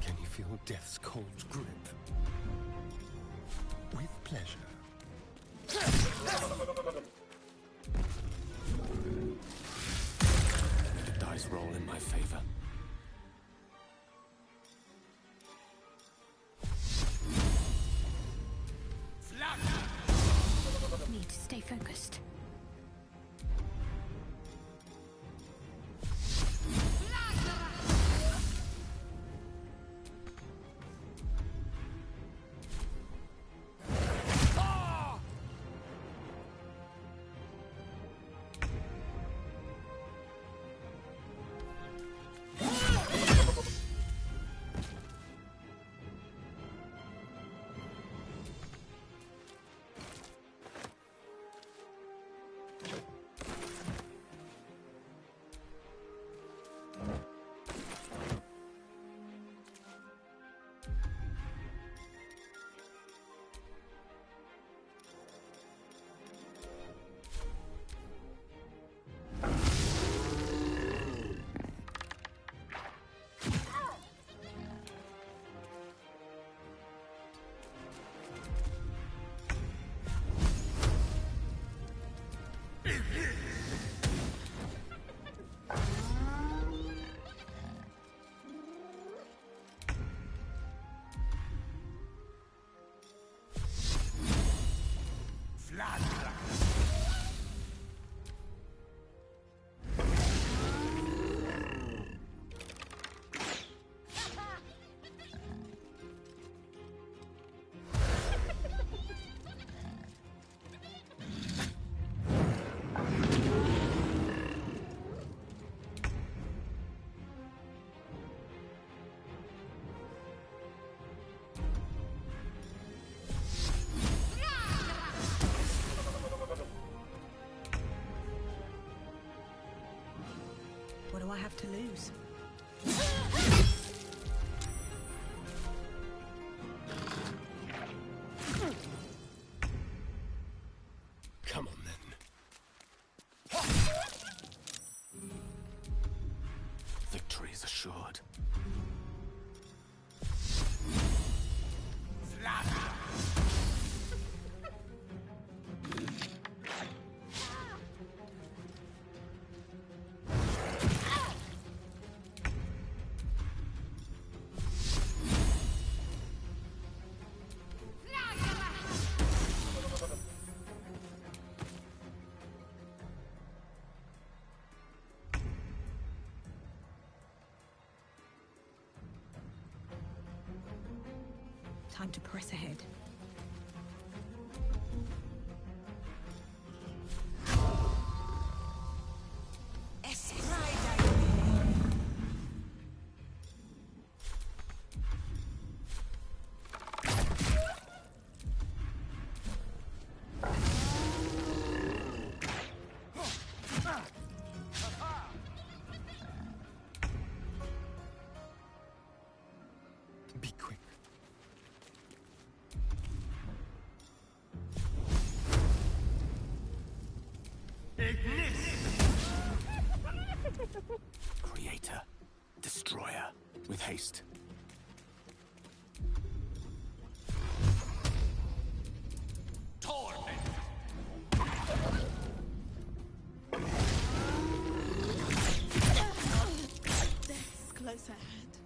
Can you feel death's cold grip? With pleasure. The dice roll in my favor. Need to stay focused. What do I have to lose? Come on, then. Victory is assured. Time to press ahead. Be quick. Creator, destroyer, with haste. Death's close at hand.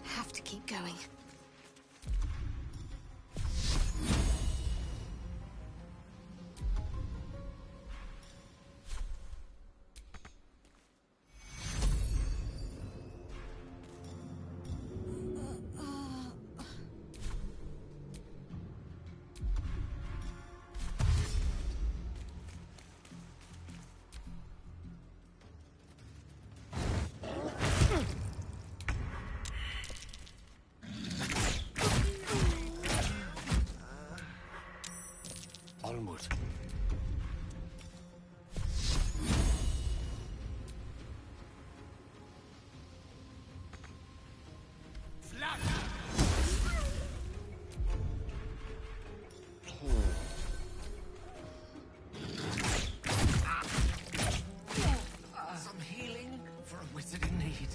Have to keep going. Onward. Some healing for a wizard in need.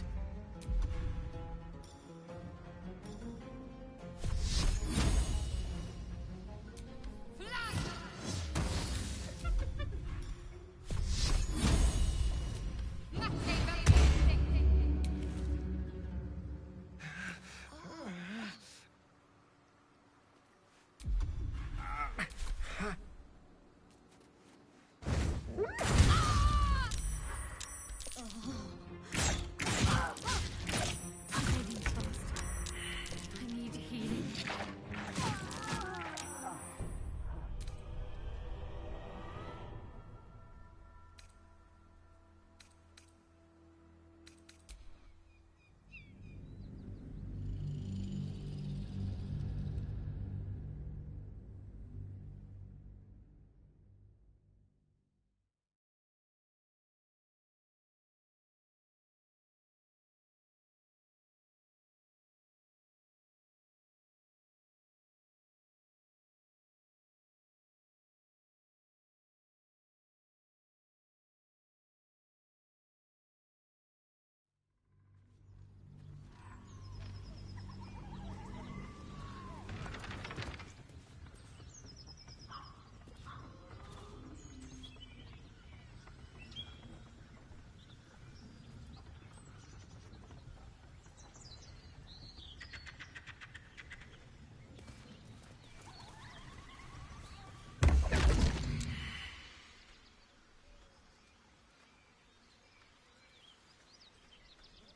I need healing.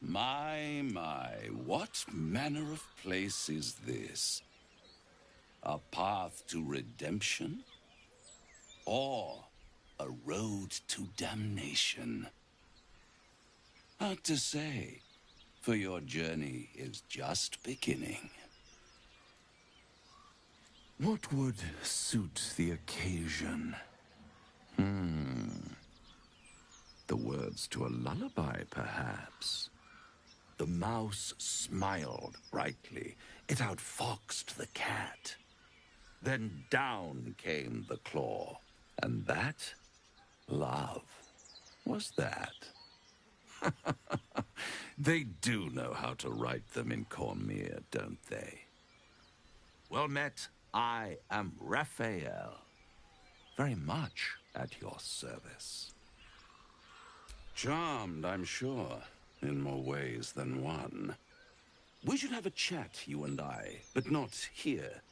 My, what manner of place is this? A path to redemption? Or a road to damnation? Hard to say, for your journey is just beginning. What would suit the occasion? The words to a lullaby, perhaps. The mouse smiled brightly. It outfoxed the cat. Then down came the claw. And that, love, was that. They do know how to write them in Cormyr, don't they? Well met, I am Raphael. Very much at your service. Charmed, I'm sure, in more ways than one. We should have a chat, you and I, but not here.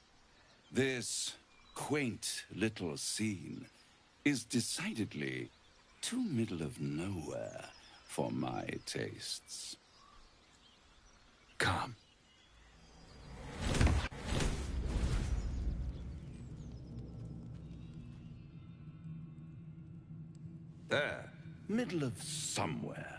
This quaint little scene is decidedly too middle of nowhere for my tastes. Come. There, middle of somewhere.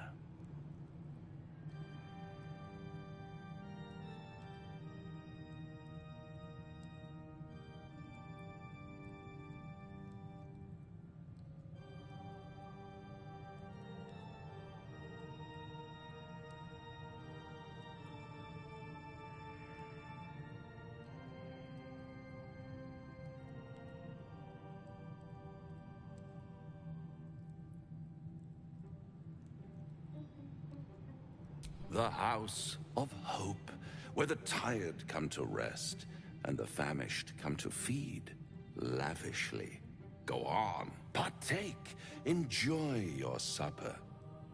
The House of Hope, where the tired come to rest and the famished come to feed lavishly. Go on, partake, enjoy your supper.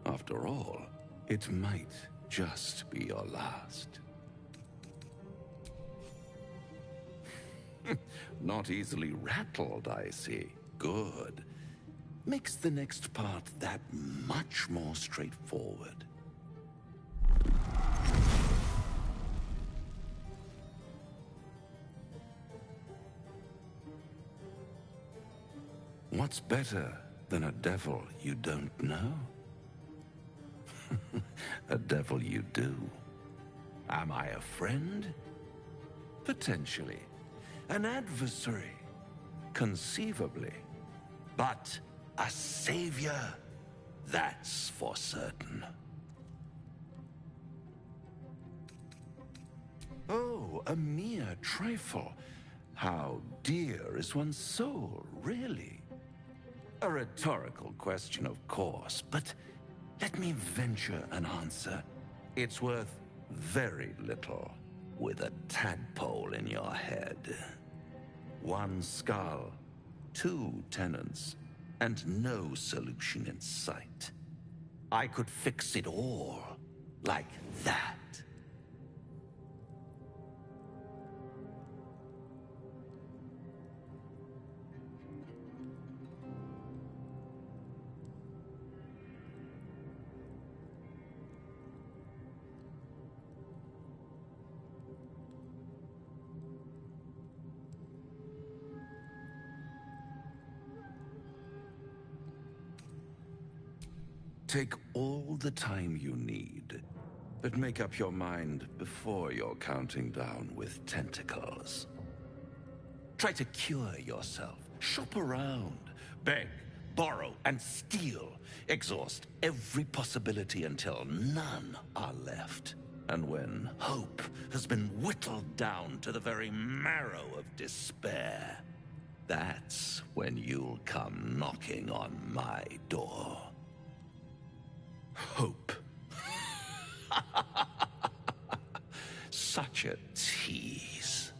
After all, it might just be your last. Not easily rattled, I see. Good. Makes the next part that much more straightforward. What's better than a devil you don't know? A devil you do. Am I a friend? Potentially. An adversary? Conceivably. But a savior? That's for certain. Oh, a mere trifle. How dear is one's soul, really? A rhetorical question, of course, but let me venture an answer. It's worth very little with a tadpole in your head. One skull, two tenants, and no solution in sight. I could fix it all like that. Take all the time you need, but make up your mind before you're counting down with tentacles. Try to cure yourself, shop around, beg, borrow, and steal. Exhaust every possibility until none are left. And when hope has been whittled down to the very marrow of despair, that's when you'll come knocking on my door. Hope. Such a tease.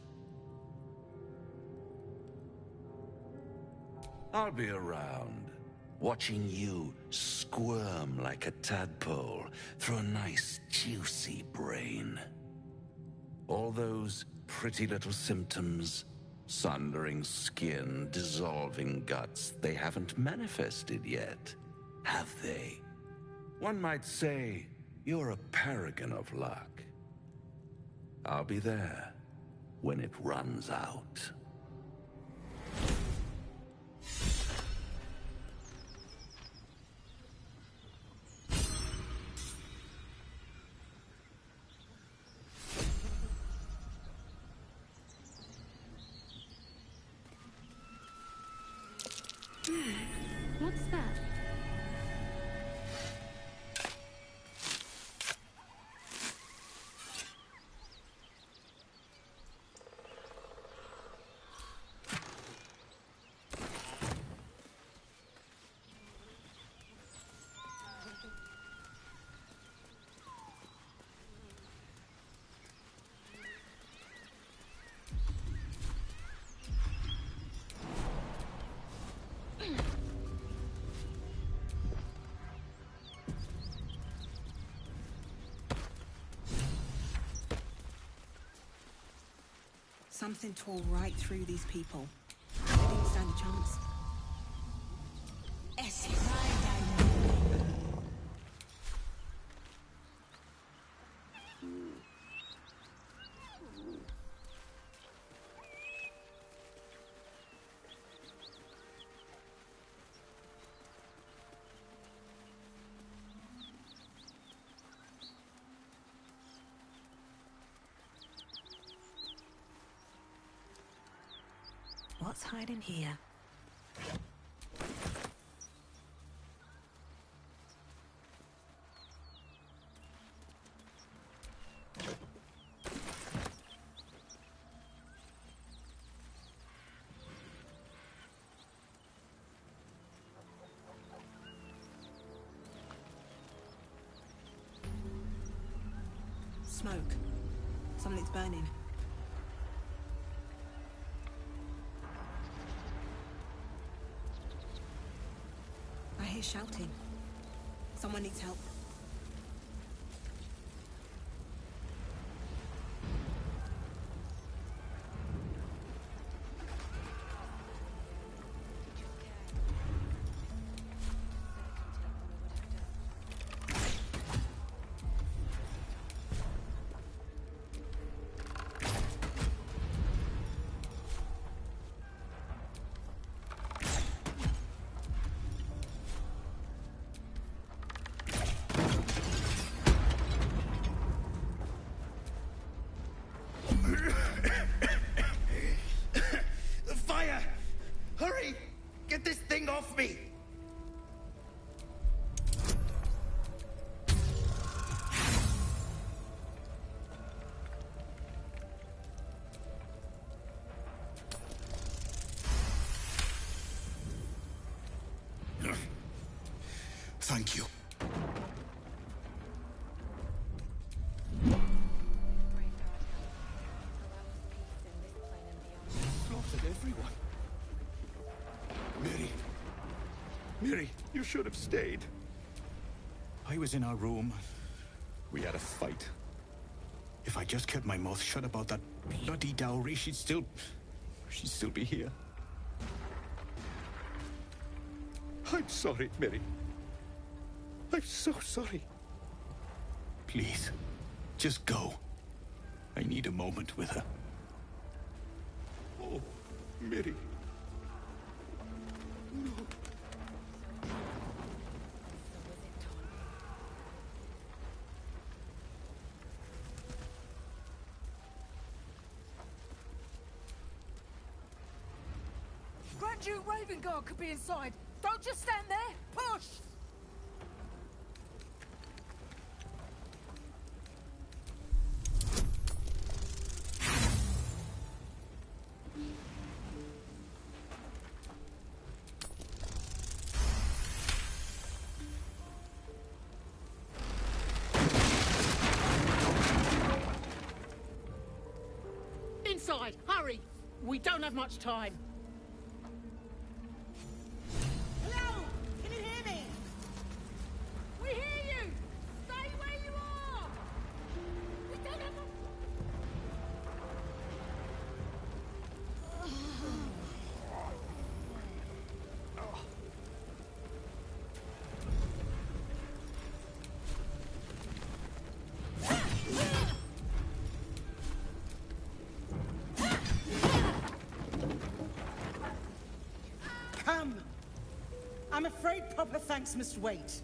I'll be around, watching you squirm like a tadpole through a nice, juicy brain. All those pretty little symptoms, sundering skin, dissolving guts, they haven't manifested yet, have they? One might say you're a paragon of luck. I'll be there when it runs out. What's that? Something tore right through these people. They didn't stand a chance. What's hiding here? Smoke. Something's burning. I hear shouting. Someone needs help. Fire! Hurry! Get this thing off me! Thank you. Slaughtered everyone. Miri, you should have stayed. I was in our room. We had a fight. If I just kept my mouth shut about that bloody dowry, she'd still be here. I'm sorry, Miri. I'm so sorry. Please, just go. I need a moment with her. Oh, Miri. No. Grand Duke Ravengard could be inside. Don't just stand there. Push! Inside, hurry! We don't have much time. Hello? Can you hear me? We hear you! Stay where you are! We don't have Come! I'm afraid proper thanks must wait.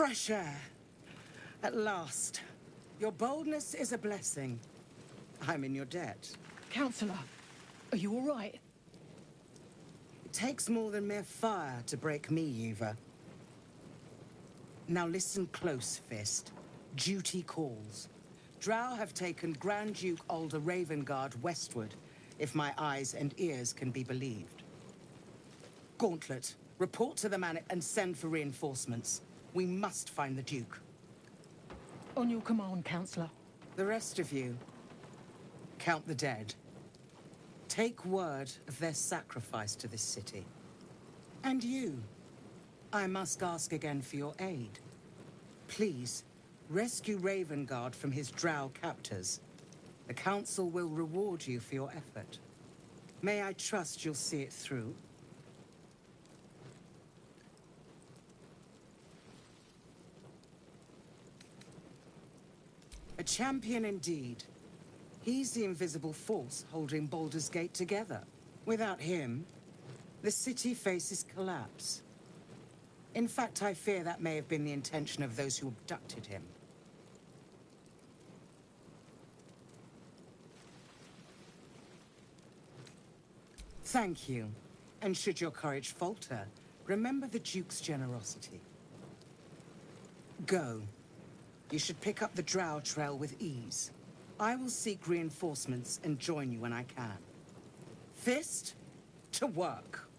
Fresh air. At last. Your boldness is a blessing. I'm in your debt. Counselor, are you all right? It takes more than mere fire to break me, Eva. Now listen close, Fist. Duty calls. Drow have taken Grand Duke Alder Ravengard westward, if my eyes and ears can be believed. Gauntlet, report to the man and send for reinforcements. We must find the Duke. On your command, Counselor. The rest of you, count the dead. Take word of their sacrifice to this city. And you, I must ask again for your aid. Please, rescue Ravengard from his drow captors. The Council will reward you for your effort. May I trust you'll see it through? A champion indeed. He's the invisible force holding Baldur's Gate together. Without him, the city faces collapse. In fact, I fear that may have been the intention of those who abducted him. Thank you. And should your courage falter, remember the Duke's generosity. Go. You should pick up the Drow trail with ease. I will seek reinforcements and join you when I can. Fist, to work.